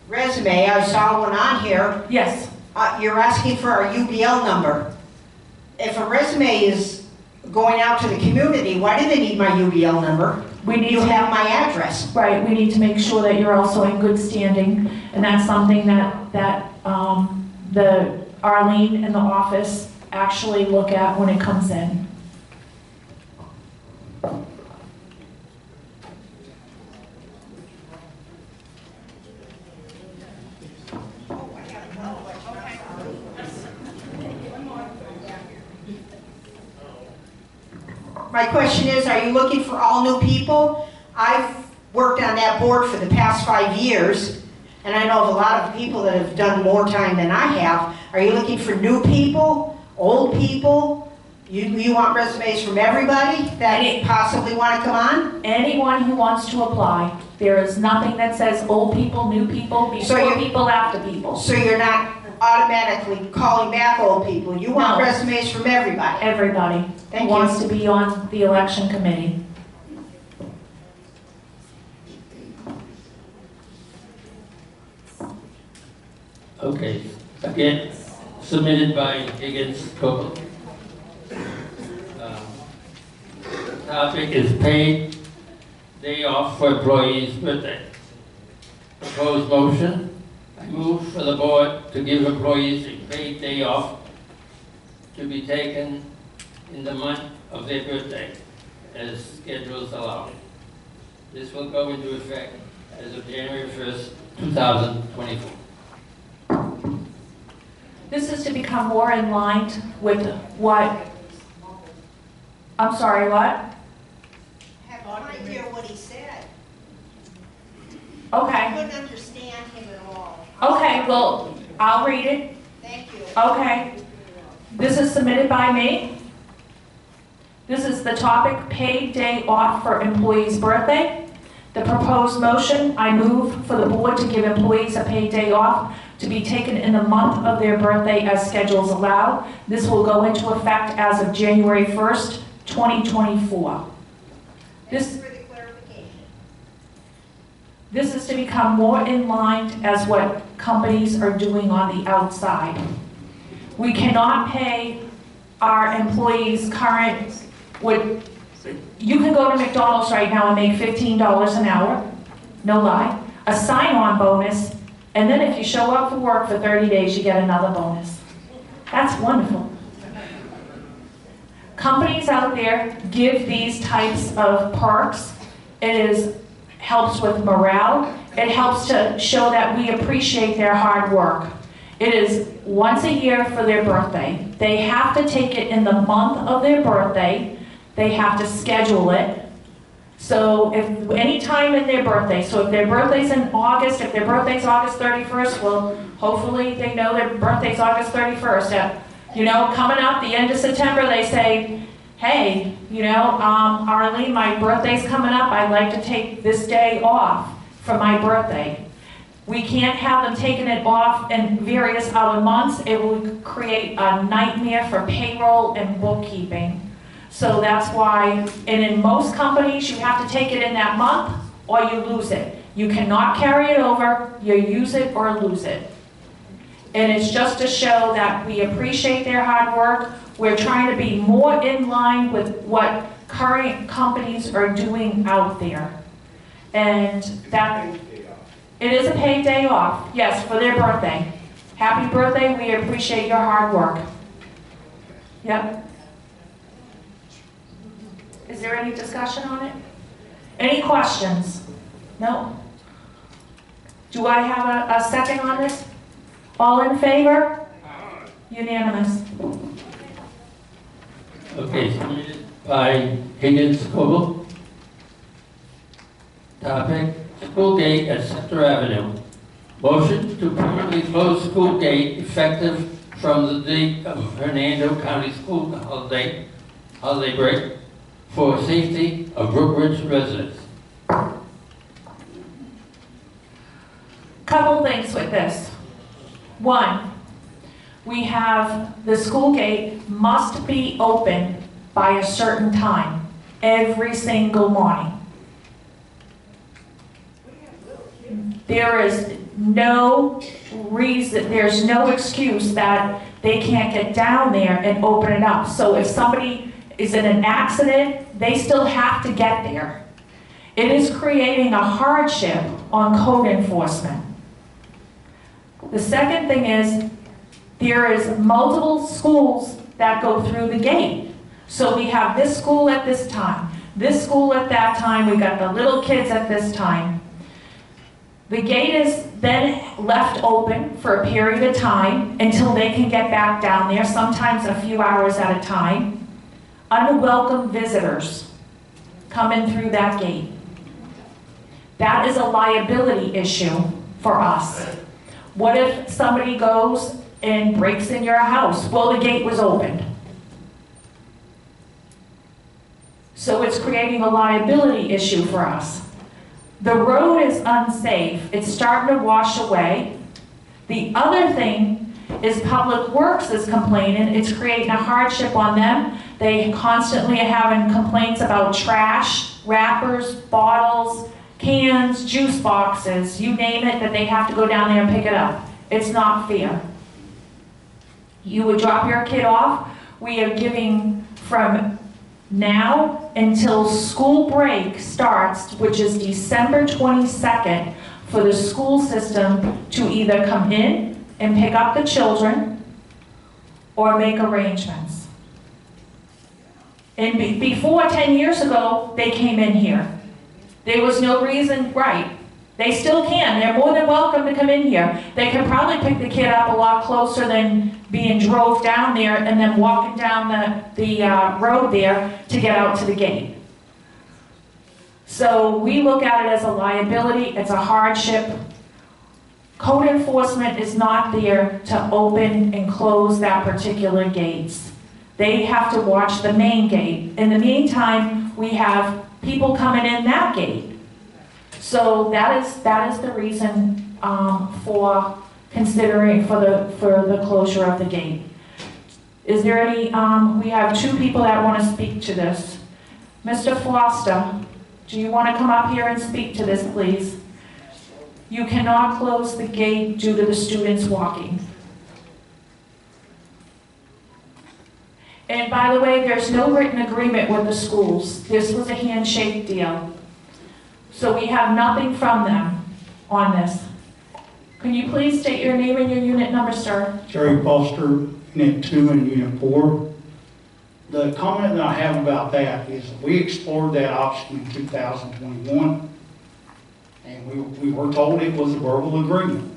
resume, I saw one on here. Yes. You're asking for our UBL number. If a resume is going out to the community, why do they need my UBL number? We need You to have my address. Right, we need to make sure that you're also in good standing, and that's something that the Arlene and the office actually look at when it comes in. My question is, are you looking for all new people? I've worked on that board for the past 5 years, and I know of a lot of people that have done more time than I have. Are you looking for new people, old people? You want resumes from everybody that possibly want to come on? Anyone who wants to apply. There is nothing that says old people, new people, before people, after people. So you're not automatically calling back old people? You want No. resumes from everybody? Everybody Thank who you. wants to be on the election committee. Okay, again, submitted by Higgins Coco. Topic is paid day off for employees' birthday. Proposed motion, I move for the board to give employees a paid day off to be taken in the month of their birthday, as schedules allow. This will go into effect as of January 1st, 2024. This is to become more in line with what, I'm sorry, what? I have no idea what he said. I Okay, couldn't understand him at all. okay, well, I'll read it. Thank you. Okay. This is submitted by me. This is the topic, paid day off for employee's birthday. The proposed motion, I move for the board to give employees a paid day off to be taken in the month of their birthday as schedules allow. This will go into effect as of January 1st, 2024. This is to become more in line as what companies are doing on the outside. We cannot pay our employees current, you can go to McDonald's right now and make $15 an hour, no lie, a sign-on bonus, and then if you show up for work for 30 days, you get another bonus. That's wonderful. Companies out there give these types of perks. It helps with morale. It helps to show that we appreciate their hard work. It is once a year for their birthday. They have to take it in the month of their birthday. They have to schedule it. So if any time in their birthday, so if their birthday's in August, if their birthday's August 31st, well, hopefully they know their birthday's August 31st. You know, coming up the end of September, they say, hey, you know, Arlene, my birthday's coming up. I'd like to take this day off for my birthday. We can't have them taking it off in various other months. It would create a nightmare for payroll and bookkeeping. So that's why, and in most companies, you have to take it in that month or you lose it. You cannot carry it over, you use it or lose it. And it's just to show that we appreciate their hard work. We're trying to be more in line with what current companies are doing out there. And that, it is a paid day off, yes, for their birthday. Happy birthday, we appreciate your hard work. Yep. Is there any discussion on it? Any questions? No? Do I have a second on this? All in favor? Unanimous. Okay, submitted by Higgins Coble. Topic, school gate at Center Avenue. Motion to permanently close school gate effective from the date of Hernando County School holiday break for safety of Brookridge residents. Couple things with this. One, we have the school gate must be open by a certain time every single morning. There is no reason, there's no excuse that they can't get down there and open it up. So if somebody is in an accident, they still have to get there. It is creating a hardship on code enforcement. The second thing is, there is multiple schools that go through the gate. So we have this school at this time, this school at that time, we got the little kids at this time. The gate is then left open for a period of time until they can get back down there, sometimes a few hours at a time. Unwelcome visitors coming through that gate. That is a liability issue for us. What if somebody goes and breaks in your house? Well, the gate was opened. So it's creating a liability issue for us. The road is unsafe. It's starting to wash away. The other thing is Public Works is complaining. It's creating a hardship on them. They constantly are having complaints about trash, wrappers, bottles, cans, juice boxes, you name it, that they have to go down there and pick it up. It's not fair. You would drop your kid off. We are giving from now until school break starts, which is December 22nd, for the school system to either come in and pick up the children or make arrangements. And before 10 years ago, they came in here. There was no reason, right? They still can. They're more than welcome to come in here. They can probably pick the kid up a lot closer than being drove down there and then walking down the road there to get out to the gate. So we look at it as a liability. It's a hardship. Code enforcement is not there to open and close that particular gates. They have to watch the main gate. In the meantime, we have people coming in that gate. So that is the reason for considering for the closure of the gate. Is there any? We have two people that want to speak to this. Mr. Foster, do you want to come up here and speak to this, please? You cannot close the gate due to the students walking. And by the way, there's no written agreement with the schools. This was a handshake deal. So we have nothing from them on this. Can you please state your name and your unit number, sir? Jerry Foster, Unit 2 and Unit 4. The comment that I have about that is we explored that option in 2021, and we were told it was a verbal agreement.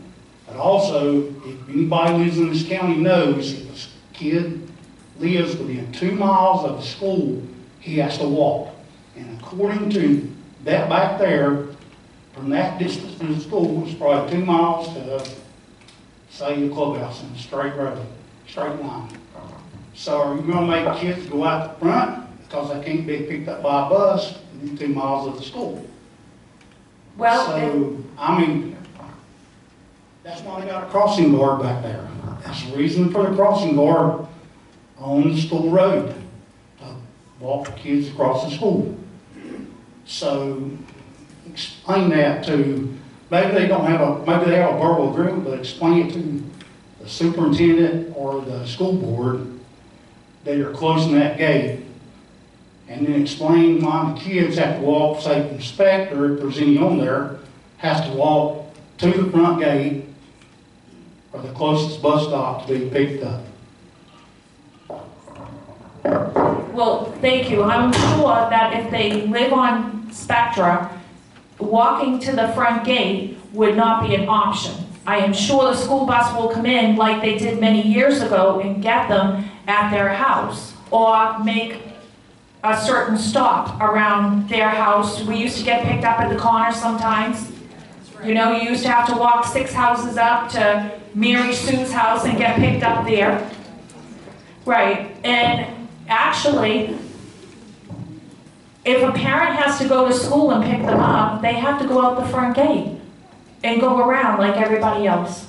But also, if anybody lives in this county knows, if a kid lives within 2 miles of the school, he has to walk. And according to that back there, from that distance to the school, it's probably 2 miles to, say, the clubhouse in a straight road, straight line. So are you gonna make kids go out the front because they can't be picked up by a bus within 2 miles of the school? Well, So, I mean, that's why they got a crossing guard back there. That's the reason for the crossing guard on the school road, to walk the kids across the school. So, explain that to, maybe they have a verbal agreement, but explain it to the superintendent or the school board that you're closing that gate. And then explain why the kids have to walk, say, the inspector, if there's any on there, has to walk to the front gate or the closest bus stop to be picked up. well, thank you. I'm sure that if they live on Spectra, walking to the front gate would not be an option. I am sure the school bus will come in like they did many years ago and get them at their house, or make a certain stop around their house. We used to get picked up at the corner sometimes. You know, you used to have to walk 6 houses up to Mary Sue's house and get picked up there. Right, and actually, if a parent has to go to school and pick them up, they have to go out the front gate and go around like everybody else.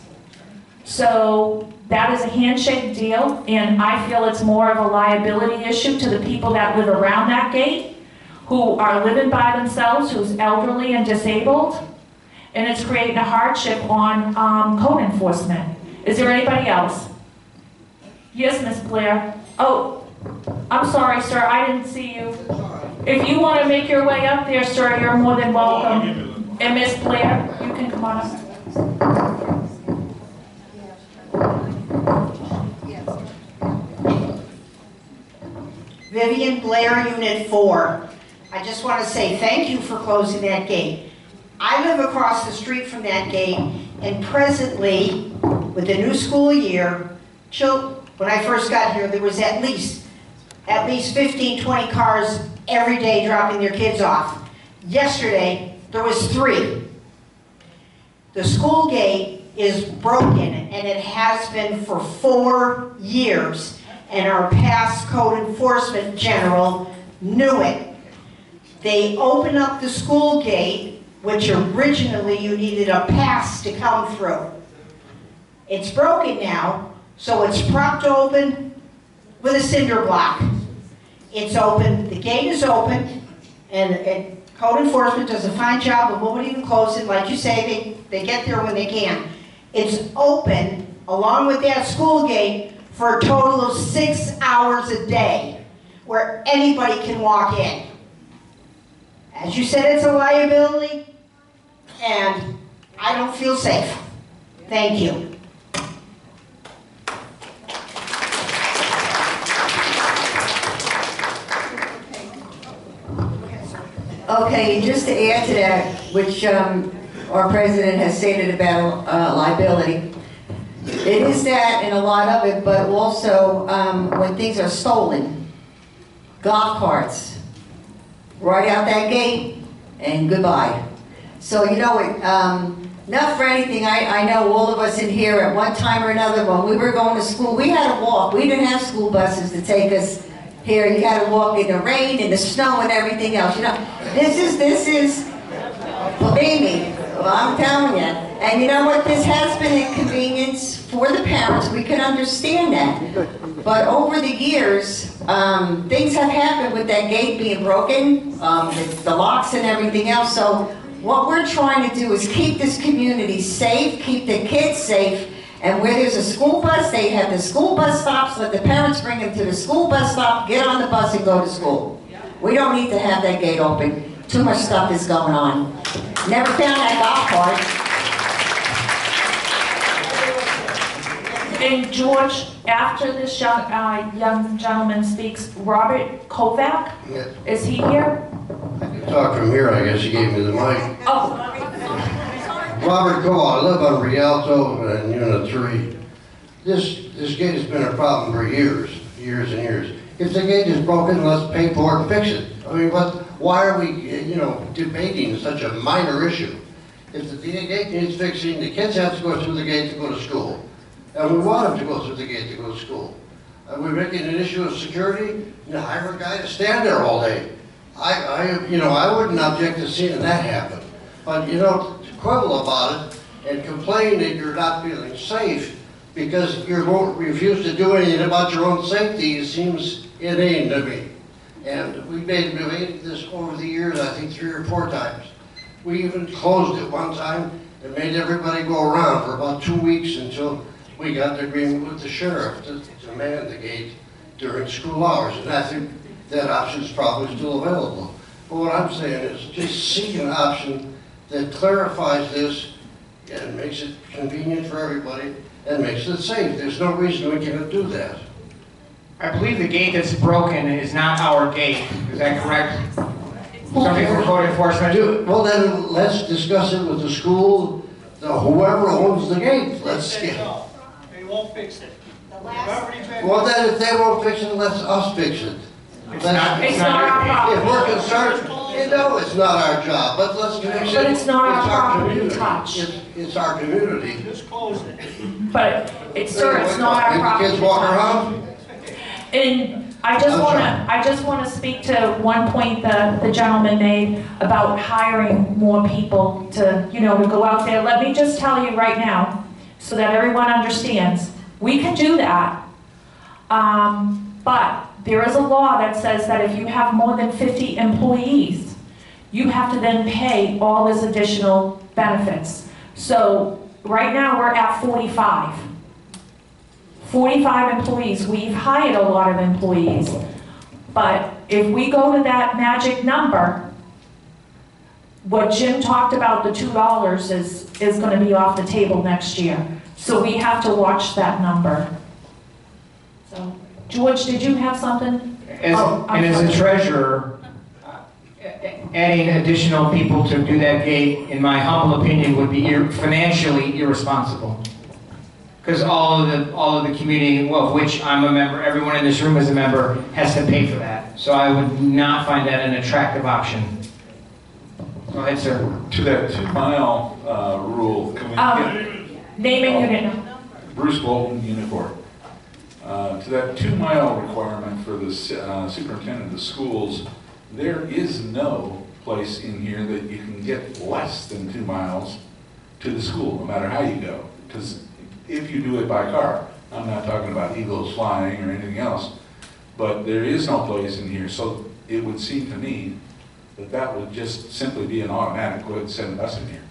So that is a handshake deal, and I feel it's more of a liability issue to the people that live around that gate, who are living by themselves, who's elderly and disabled, and it's creating a hardship on code enforcement. Is there anybody else? Yes, Ms. Blair. Oh, I'm sorry, sir, I didn't see you. If you want to make your way up there, sir, you're more than welcome. And Ms. Blair, you can come on up. Vivian Blair, Unit 4. I just want to say thank you for closing that gate. I live across the street from that gate, and presently, with the new school year, when I first got here, there was at least 15, 20 cars every day dropping their kids off. Yesterday, there was 3. The school gate is broken, and it has been for 4 years, and our past code enforcement general knew it. They opened up the school gate, which originally you needed a pass to come through. It's broken now, so it's propped open with a cinder block. It's open, the gate is open, and code enforcement does a fine job of won't even close it. Like you say, they get there when they can. It's open, along with that school gate, for a total of 6 hours a day, where anybody can walk in. As you said, it's a liability, and I don't feel safe. Thank you. Okay, just to add to that, which our president has stated about liability, it is that and a lot of it, but also when things are stolen, golf carts, right out that gate and goodbye. So you know, not for anything, I know all of us in here at one time or another, when we were going to school, we had to walk. We didn't have school buses to take us here. You had to walk in the rain, in the snow, and everything else. You know, this is, believe me, well, I'm telling you. And you know what? This has been an inconvenience for the parents. We can understand that. But over the years, things have happened with that gate being broken, the locks and everything else. So what we're trying to do is keep this community safe, keep the kids safe. And where there's a school bus, they have the school bus stops, let the parents bring them to the school bus stop, get on the bus and go to school. We don't need to have that gate open. Too much stuff is going on. Never found that golf cart. And George, after this young gentleman speaks, Robert Kovac, Yes. is he here? Talk from here, I guess. You gave me the mic. Oh. Robert Cole, I live on Rialto in Unit 3. This gate has been a problem for years and years. If the gate is broken, let's pay for it and fix it. I mean, why are we, debating such a minor issue? If the gate needs fixing, the kids have to go through the gate to go to school. And we want them to go through the gate to go to school. Are we making an issue of security? Hire a guy to stand there all day. I wouldn't object to seeing that happen. But, to quibble about it and complain that you're not feeling safe because you won't refuse to do anything about your own safety seems inane to me. And we've made this over the years, I think 3 or 4 times. We even closed it one time and made everybody go around for about 2 weeks until we got the agreement with the sheriff to man the gate during school hours. And I think that option is probably still available. But what I'm saying is just seek an option that clarifies this and makes it convenient for everybody and makes it safe. There's no reason we can't do that. I believe the gate that's broken is not our gate. Is that correct? Something for code enforcement? Well, then let's discuss it with the school, whoever owns the gate. Let's get. They won't fix it. Well, then if they won't fix it, let's us fix it. It's not our problem. If we're concerned, it's not our job, but let's fix it. But it's not our problem to community. touch. It's our community. Just close it. But sir, it's not our problem. Kids walk around? And I just want to speak to one point the gentleman made about hiring more people to go out there. Let me just tell you right now, so that everyone understands, we can do that. But there is a law that says that if you have more than 50 employees, you have to then pay all this additional benefits. So right now we're at 45. 45 employees. We've hired a lot of employees. But if we go to that magic number, what Jim talked about, the $2 is going to be off the table next year. So we have to watch that number. So, George, did you have something? As a treasurer, adding additional people to do that gate, in my humble opinion, would be financially irresponsible. Because all of the community, of which I'm a member, everyone in this room is a member, has to pay for that. So I would not find that an attractive option. Go ahead, sir. To that 2-mile rule, can we get... Naming unit. Bruce Bolton, Unit 4. To that 2-mile requirement for the superintendent of the schools, there is no place in here that you can get less than 2 miles to the school, no matter how you go. Because if you do it by car, I'm not talking about eagles flying or anything else, but there is no place in here. So it would seem to me that that would just simply be an automatic, go ahead and send us in here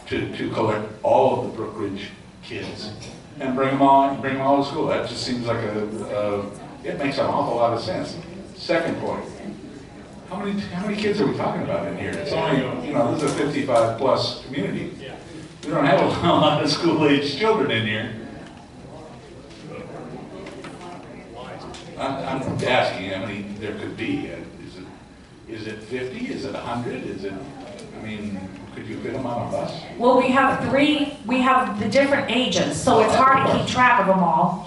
to collect all of the Brookridge kids and bring them all to school. That just seems like it makes an awful lot of sense. Second point, how many kids are we talking about in here? It's only, this is a 55+ community. We don't have a lot of school-age children in here. I'm asking how many there could be. Is it 50? Is it 100? Could you fit them on a bus? Well, we have the different ages, so it's hard to keep track of them all.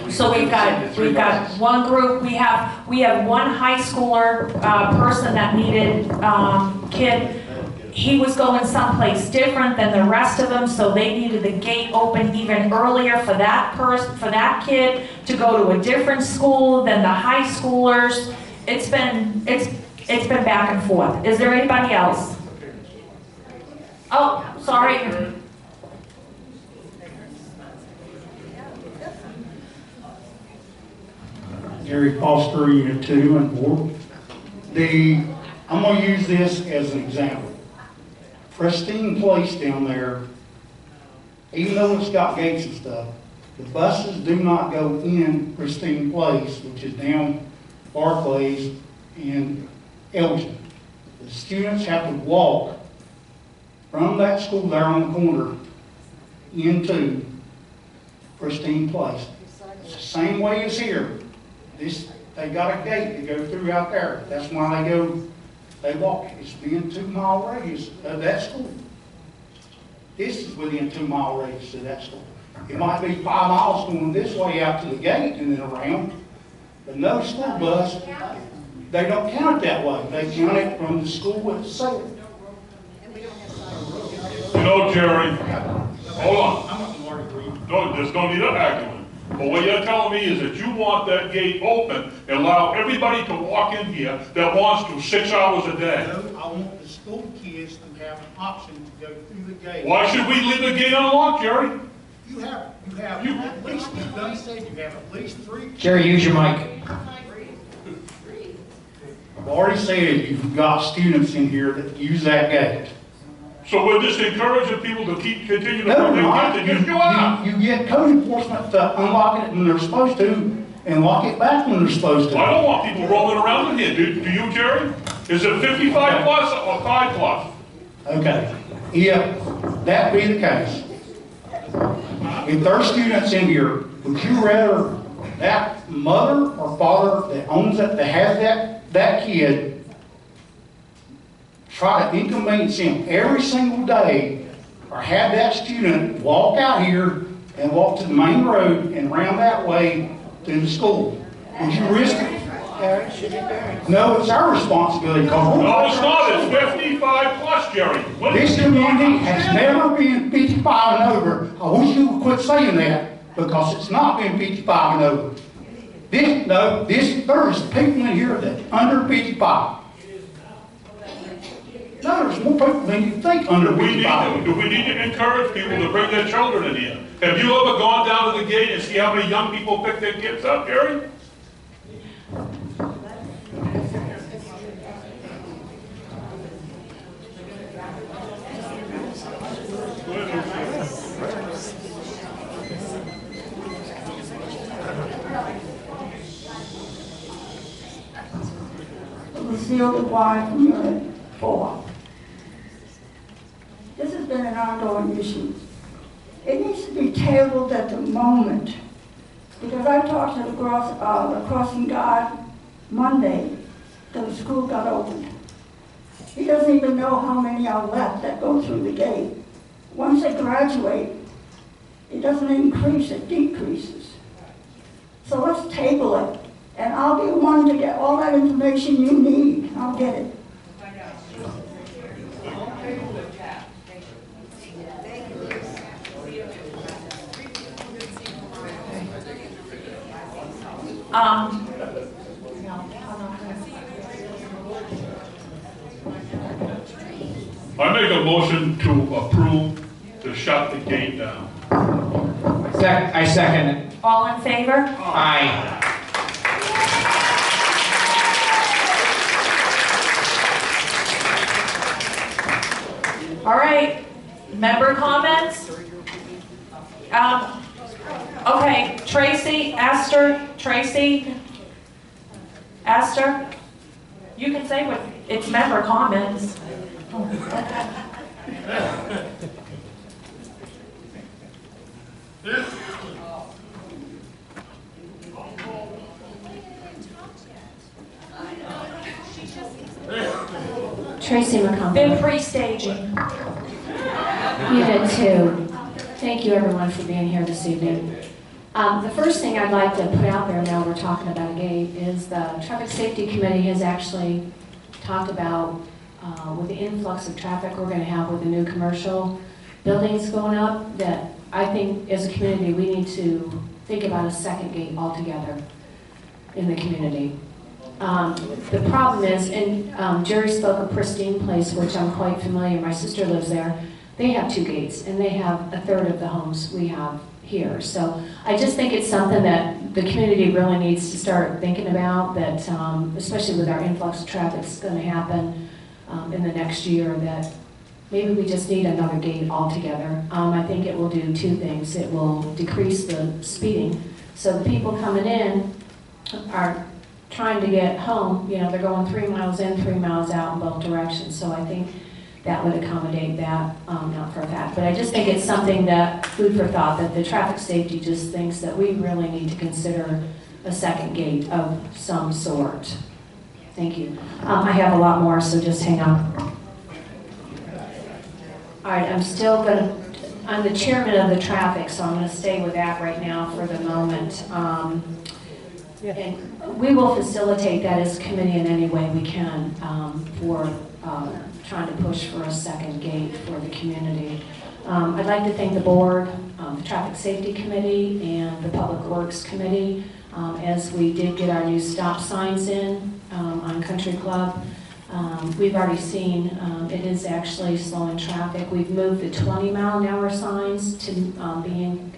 So we've got one group, we have one high schooler person that needed kid. He was going someplace different than the rest of them, so they needed the gate open even earlier for that kid to go to a different school than the high schoolers. It's been back and forth. Is there anybody else? Oh, sorry. Gary Foster, Unit 2 and 4. I'm going to use this as an example. Pristine place down there, even though it's got gates and stuff, the buses do not go in Pristine Place, which is down Barclays and Elgin. The students have to walk from that school there on the corner into Pristine Place. It's the same way as here. They got a gate to go through out there. That's why they walk. It's been 2-mile radius of that school. This is within 2 mile radius of that school. It might be 5 miles going this way out to the gate and then around, but no school bus, they don't count it that way. They count it from the school itself. You know, Jerry, hold on. No, there's no need of arguing. But what you're telling me is that you want that gate open and allow everybody to walk in here that wants to 6 hours a day. No, I want the school kids to have an option to go through the gate. Why should we leave the gate unlocked, Jerry? You have at least, you done said you have at least 3. Jerry, use your mic. I've already said you've got students in here that use that gate. So we're just encouraging people to continue to No, bring their kids in. You are. You get code enforcement to unlock it when they're supposed to and lock it back when they're supposed to. I don't want people rolling around in here. Do you, Jerry? Is it 55 plus or 5 plus? Okay, if that be the case, if there's students in here, would you rather that mother or father that owns it, that has that kid, try to inconvenience him every single day, or have that student walk out here and walk to the main road and round that way to the school? Would you risk it? No, it's our responsibility. No, it's not. It's 55 plus, Jerry. This community has never been 55 and over. I wish you would quit saying that, because it's not been 55 and over. There's people in here that under 55. No, there's more people than you think under 55. Do we need to encourage people to bring their children in here? Have you ever gone down to the gate and see how many young people pick their kids up, Jerry? Lucille DeWine from Unit 4. This has been an ongoing issue. It needs to be tabled at the moment, because I talked to the crossing guard Monday till the school got opened. He doesn't even know how many are left that go through the gate. Once they graduate, it doesn't increase, it decreases. So let's table it, and I'll be one to get all that information you need. I'll get it. I make a motion to approve to shut the gate down. I second it. All in favor? Aye. All right, member comments? Okay, Tracy, Tracy, Esther, you can say what, it's member comments. Tracy McCombs. Been pre-staging. Unit 2. Thank you everyone for being here this evening. The first thing I'd like to put out there now we're talking about a gate is the Traffic Safety Committee has actually talked about with the influx of traffic we're going to have with the new commercial buildings going up, that I think as a community we need to think about a second gate altogether in the community. The problem is, and Jerry spoke of Pristine Place, which I'm quite familiar, my sister lives there. They have 2 gates, and they have a third of the homes we have here. So I just think it's something that the community really needs to start thinking about, that especially with our influx of traffic that's going to happen in the next year, that maybe we just need another gate altogether. I think it will do 2 things. It will decrease the speeding, so the people coming in are trying to get home, you know, they're going 3 miles in, 3 miles out in both directions. So I think that would accommodate that, not for a fact. But I just think it's something that, food for thought, that the traffic safety just thinks that we really need to consider a second gate of some sort. Thank you. I have a lot more, so just hang on. All right, I'm still going to I'm the chairman of the traffic, so I'm going to stay with that right now for the moment. And we will facilitate that as a committee in any way we can for trying to push for a second gate for the community. I'd like to thank the board, the Traffic Safety Committee, and the Public Works Committee as we did get our new stop signs in on Country Club. We've already seen it is actually slowing traffic. We've moved the 20-mile-an-hour signs to being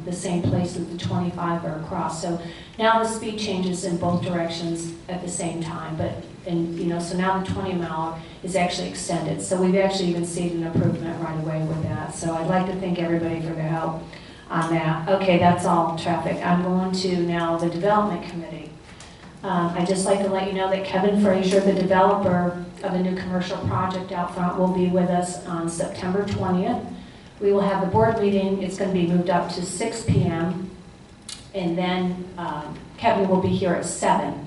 the same place as the 25 are across. So now the speed changes in both directions at the same time. So now the 20-mile is actually extended. So we've actually even seen an improvement right away with that. So I'd like to thank everybody for their help on that. Okay, that's all traffic. I'm going to now the Development Committee. I'd just like to let you know that Kevin Frazier, the developer of a new commercial project out front, will be with us on September 20th. We will have the board meeting. It's going to be moved up to 6 p.m. And then Kevin will be here at 7.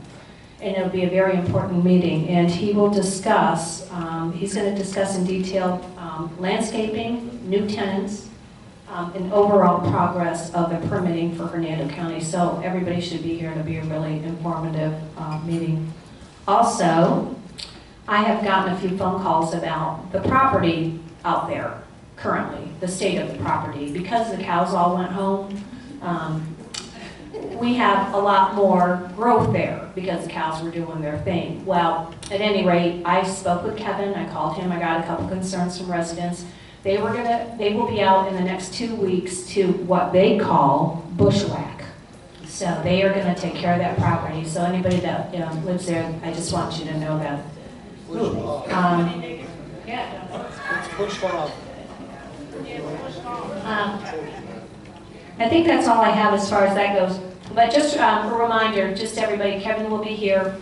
And it'll be a very important meeting. And he will discuss, he's going to discuss in detail landscaping, new tenants, and overall progress of the permitting for Hernando County. So everybody should be here to be a really informative meeting. Also, I have gotten a few phone calls about the property out there currently, the state of the property. Because the cows all went home, we have a lot more growth there because the cows were doing their thing. Well, at any rate, I spoke with Kevin, I called him, I got a couple concerns from residents. They will be out in the next 2 weeks to what they call bushwhack. So they are going to take care of that property. So anybody that lives there, I just want you to know that. I think that's all I have as far as that goes. But just a reminder, just everybody, Kevin will be here.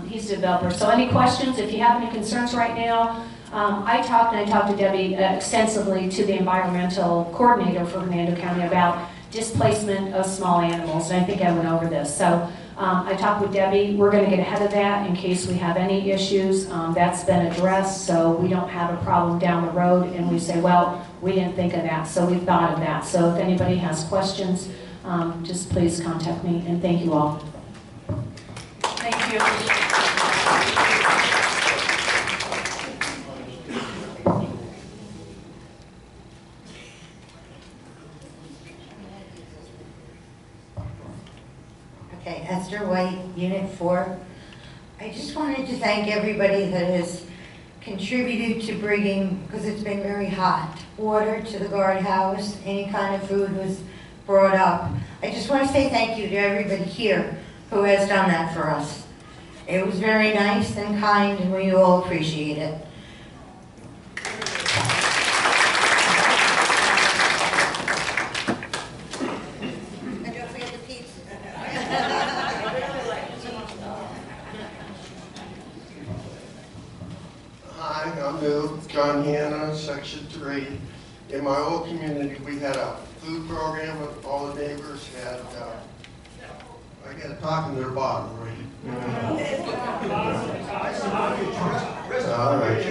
He's a developer. So any questions, if you have any concerns right now, I talked to Debbie extensively to the environmental coordinator for Hernando County about displacement of small animals, and I think I went over this. So I talked with Debbie. We're going to get ahead of that in case we have any issues. That's been addressed, so we don't have a problem down the road, and we say, well, we didn't think of that, so we thought of that. So if anybody has questions, just please contact me, and thank you all. Thank you. Okay, Esther White, Unit 4. I just wanted to thank everybody that has contributed to bringing, because it's been very hot, water to the guardhouse, any kind of food was brought up. I just want to say thank you to everybody here who has done that for us. It was very nice and kind, and we all appreciate it. John Hanna, Section 3. In my old community, we had a food program with all the neighbors had, I got to talk in their bottom, right? All right,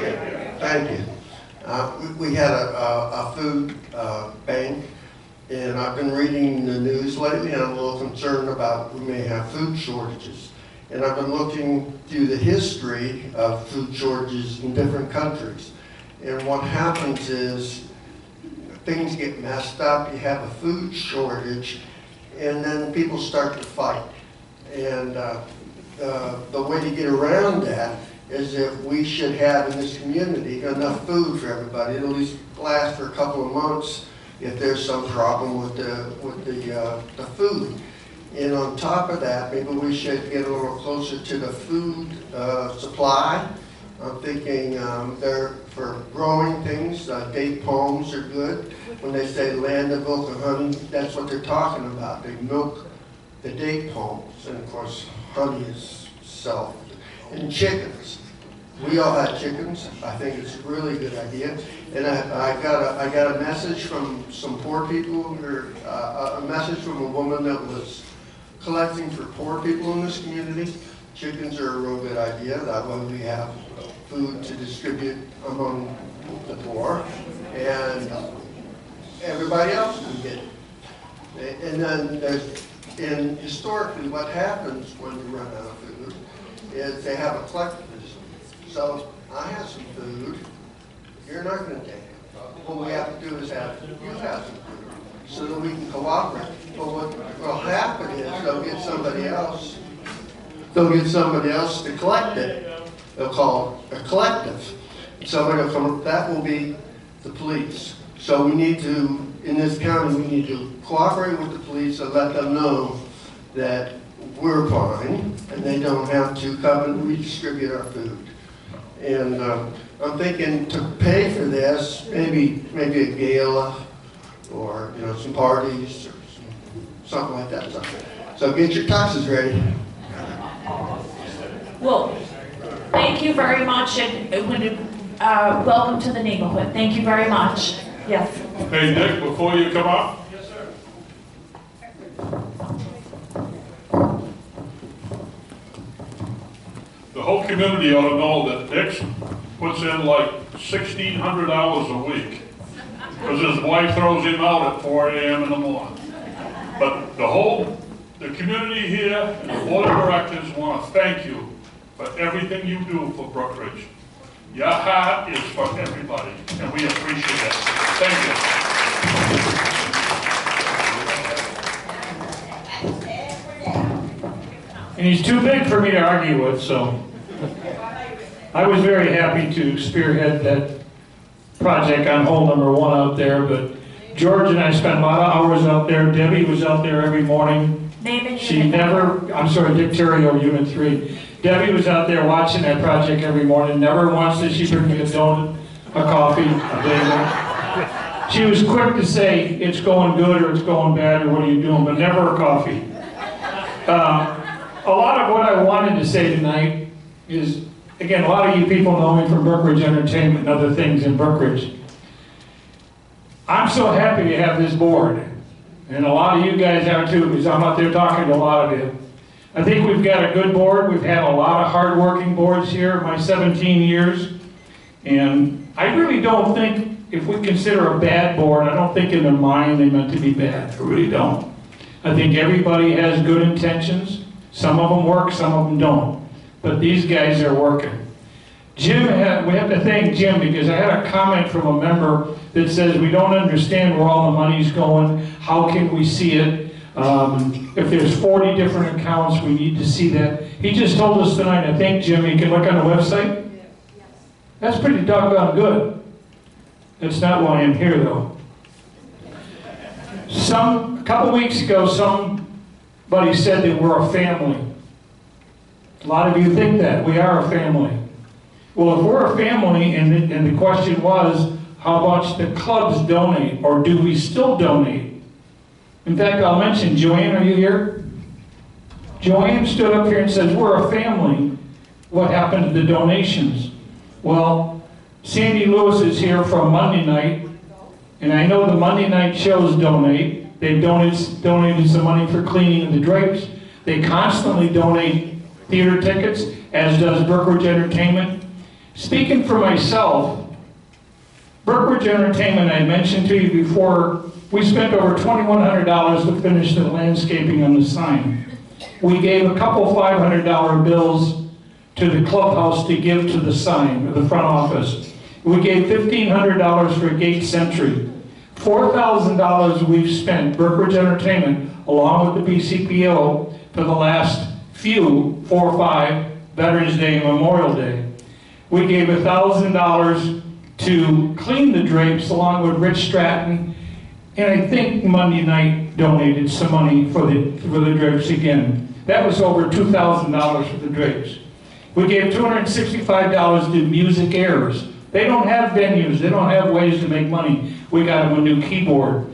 thank you. We had a food bank, and I've been reading the news lately, and I'm a little concerned about we may have food shortages. And I've been looking through the history of food shortages in different countries. And what happens is things get messed up, you have a food shortage, and then people start to fight. And the way to get around that is that we should have in this community enough food for everybody. It'll at least last for a couple of months if there's some problem with the food. And on top of that, maybe we should get a little closer to the food supply. I'm thinking for growing things, date palms are good. When they say land of milk and honey, that's what they're talking about. They milk the date palms, and of course, honey is self. And chickens. We all had chickens. I think it's a really good idea. And I got a message from some poor people, or a message from a woman that was collecting for poor people in this community. Chickens are a real good idea. That way we have food to distribute among the poor. And everybody else can get it. And then and historically what happens when you run out of food is they have a collectivism. So I have some food, you're not going to take it. What we have to do is have you have some food so that we can cooperate. But what will happen is they'll get somebody else to collect it. They'll call it a collective. Somebody will come, that will be the police. So we need to, in this county, we need to cooperate with the police and let them know that we're fine and they don't have to come and redistribute our food. And I'm thinking to pay for this, maybe a gala or some parties or something like that. So get your taxes ready. Well, thank you very much, and welcome to the neighborhood. Thank you very much. Yes. Hey, Dick, before you come up. Yes, sir. The whole community ought to know that Dick puts in like 1,600 hours a week because his wife throws him out at 4 a.m. in the morning. But the community here and the board of directors want to thank you for everything you do for Brookridge. Your heart is for everybody, and we appreciate it. Thank you. And he's too big for me to argue with, so I was very happy to spearhead that project on hole number 1 out there, but George and I spent a lot of hours out there. Debbie was out there every morning. I'm sorry, Dick Terrio, Unit 3. Debbie was out there watching that project every morning. Never once did she bring me a donut, a coffee, a bagel. She was quick to say, it's going good or it's going bad or what are you doing, but never a coffee. A lot of what I wanted to say tonight is, again, a lot of you people know me from Brookridge Entertainment and other things in Brookridge. I'm so happy to have this board, and a lot of you guys are too, because I'm out there talking to a lot of you. I think we've got a good board. We've had a lot of hard-working boards here, my 17 years, and I really don't think, if we consider a bad board, I don't think in their mind they meant to be bad. I really don't. I think everybody has good intentions. Some of them work, some of them don't. But these guys are working. Jim, we have to thank Jim because I had a comment from a member that says we don't understand where all the money's going. How can we see it? If there's 40 different accounts, we need to see that. He just told us tonight, I think, Jim, you can look on the website. That's pretty doggone good. That's not why I'm here, though. A couple weeks ago, somebody said that we're a family. A lot of you think that. We are a family. Well, if we're a family, and the question was, how much the clubs donate, or do we still donate? In fact, I'll mention, Joanne, are you here? Joanne stood up here and says, we're a family. What happened to the donations? Well, Sandy Lewis is here from Monday night, and I know the Monday night shows donate. They've donated some money for cleaning of the drapes. They constantly donate theater tickets, as does Brookridge Entertainment. Speaking for myself, Brookridge Entertainment, I mentioned to you before, we spent over $2,100 to finish the landscaping on the sign. We gave a couple $500 bills to the clubhouse to give to the sign, or the front office. We gave $1,500 for Gate Century. $4,000 we've spent, Brookridge Entertainment, along with the BCPO, for the last 4 or 5, Veterans Day and Memorial Day. We gave $1,000 to clean the drapes along with Rich Stratton, and I think Monday night donated some money for the drapes again. That was over $2,000 for the drapes. We gave $265 to Music Airs. They don't have venues, they don't have ways to make money. We got them a new keyboard.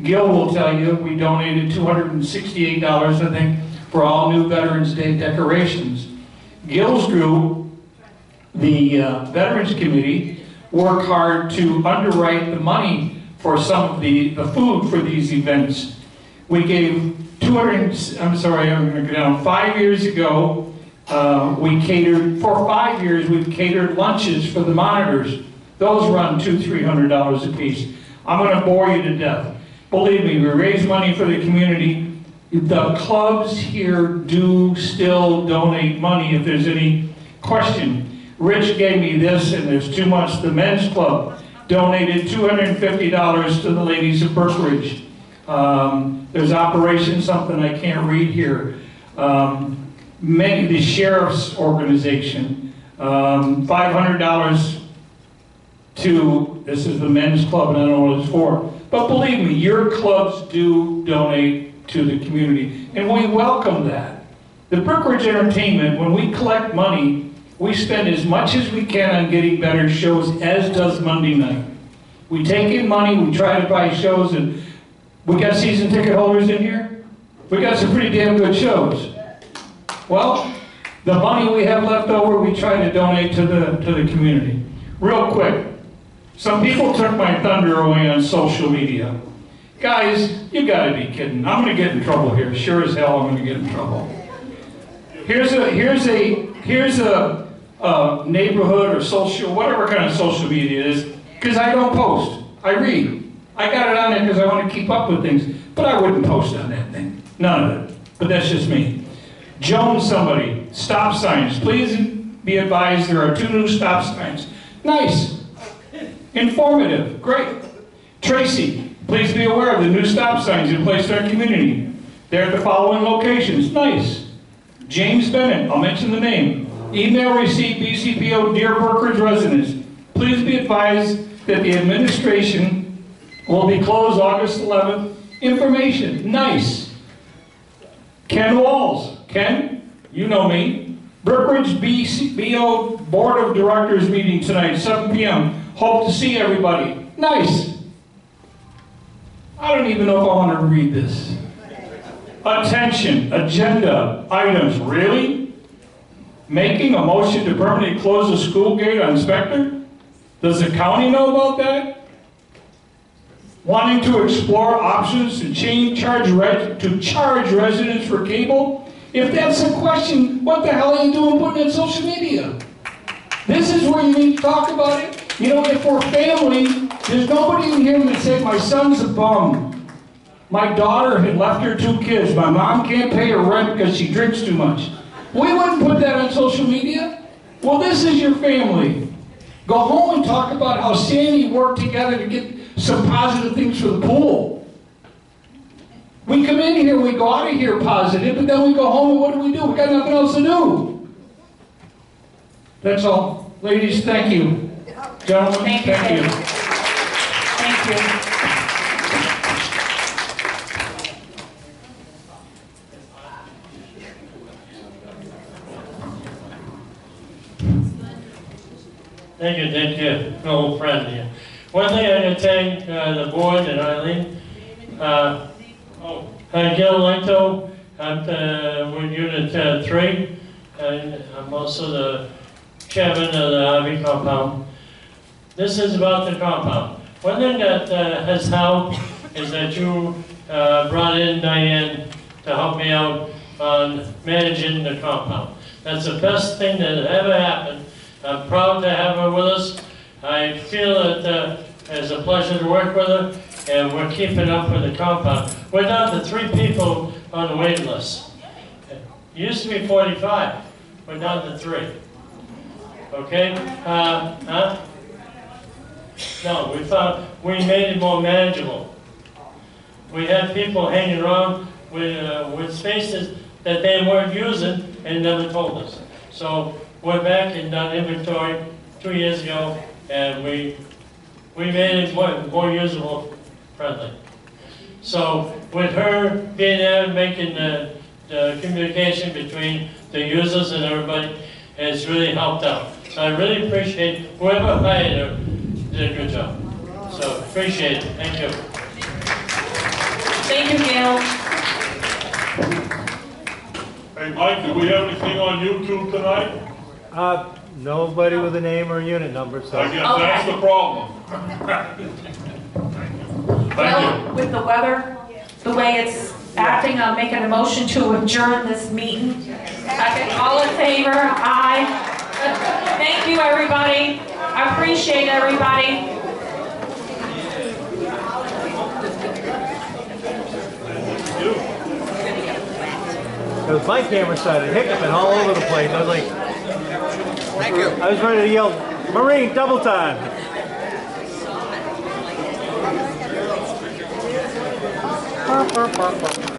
Gil will tell you we donated $268, I think, for all new Veterans Day decorations. Gil's group, the Veterans Committee, worked hard to underwrite the money for some of the food for these events. We gave 5 years ago, we catered, for 5 years, we've catered lunches for the monitors. Those run $200-300 a piece. I'm gonna bore you to death. Believe me, we raise money for the community. The clubs here do still donate money if there's any question. Rich gave me this, and there's too much. The men's club donated $250 to the ladies of Brookridge. There's Operation something I can't read here. The sheriff's organization, $500 to, this is the men's club, and I don't know what it's for. But believe me, your clubs do donate to the community, and we welcome that. The Brookridge Entertainment, when we collect money, we spend as much as we can on getting better shows, as does Monday night. We take in money, we try to buy shows, and we got season ticket holders in here? We got some pretty damn good shows. Well, the money we have left over, we try to donate to the community. Real quick, some people took my thunder away on social media. Guys, you gotta be kidding. I'm gonna get in trouble here. Sure as hell I'm gonna get in trouble. Here's a neighborhood or social, whatever kind of social media it is, because I don't post. I read. I got it on there because I want to keep up with things, but I wouldn't post on that thing. None of it. But that's just me. Jones somebody, stop signs. Please be advised there are 2 new stop signs. Nice. Informative. Great. Tracy, please be aware of the new stop signs in place in our community. They're at the following locations. Nice. James Bennett, I'll mention the name. Email received, BCPO, dear Brookridge residents. Please be advised that the administration will be closed August 11th. Information, nice. Ken Walls, Ken, you know me. Brookridge BCPO Board of Directors meeting tonight, 7 p.m. Hope to see everybody. Nice. I don't even know if I want to read this. Attention, agenda items, really? Making a motion to permanently close the school gate on Spectre? Does the county know about that? Wanting to explore options to charge residents for cable? If that's the question, what the hell are you doing putting it on social media? This is where you need to talk about it. You know, if we're family, there's nobody in here that said my son's a bum. My daughter had left her 2 kids. My mom can't pay her rent because she drinks too much. We wouldn't put that on social media. Well, this is your family. Go home and talk about how Sandy worked together to get some positive things for the pool. We come in here, we go out of here positive, but then we go home and what do? We got nothing else to do. That's all. Ladies, thank you. Gentlemen, thank you. Thank you. Thank you, old friend here. One thing I'm going to thank the board and Eileen. Gil Lento, I'm with Unit 3, and I'm also the chairman of the RV compound. This is about the compound. One thing that has helped is that you brought in Diane to help me out on managing the compound. That's the best thing that ever happened. I'm proud to have her with us. I feel that it's a pleasure to work with her, and we're keeping up with the compound. We're down to 3 people on the waiting list. It used to be 45. We're down to 3. Okay? No, we made it more manageable. We had people hanging around with spaces that they weren't using and never told us. So we're back and done inventory 2 years ago, and we made it more usable friendly. So with her being there and making the communication between the users and everybody, it's really helped out. So I really appreciate whoever hired her did a good job. So appreciate it. Thank you. Thank you, Gail. Hey, Mike, do we have anything on YouTube tonight? Nobody with a name or unit number, so. I guess that's the problem. Well, with the weather, the way it's acting, I'm making a motion to adjourn this meeting. Second, all in favor? Aye. Thank you, everybody. I appreciate everybody. Because my camera started hiccuping all over the place. I was like, thank you. I was ready to yell, Marine, double time.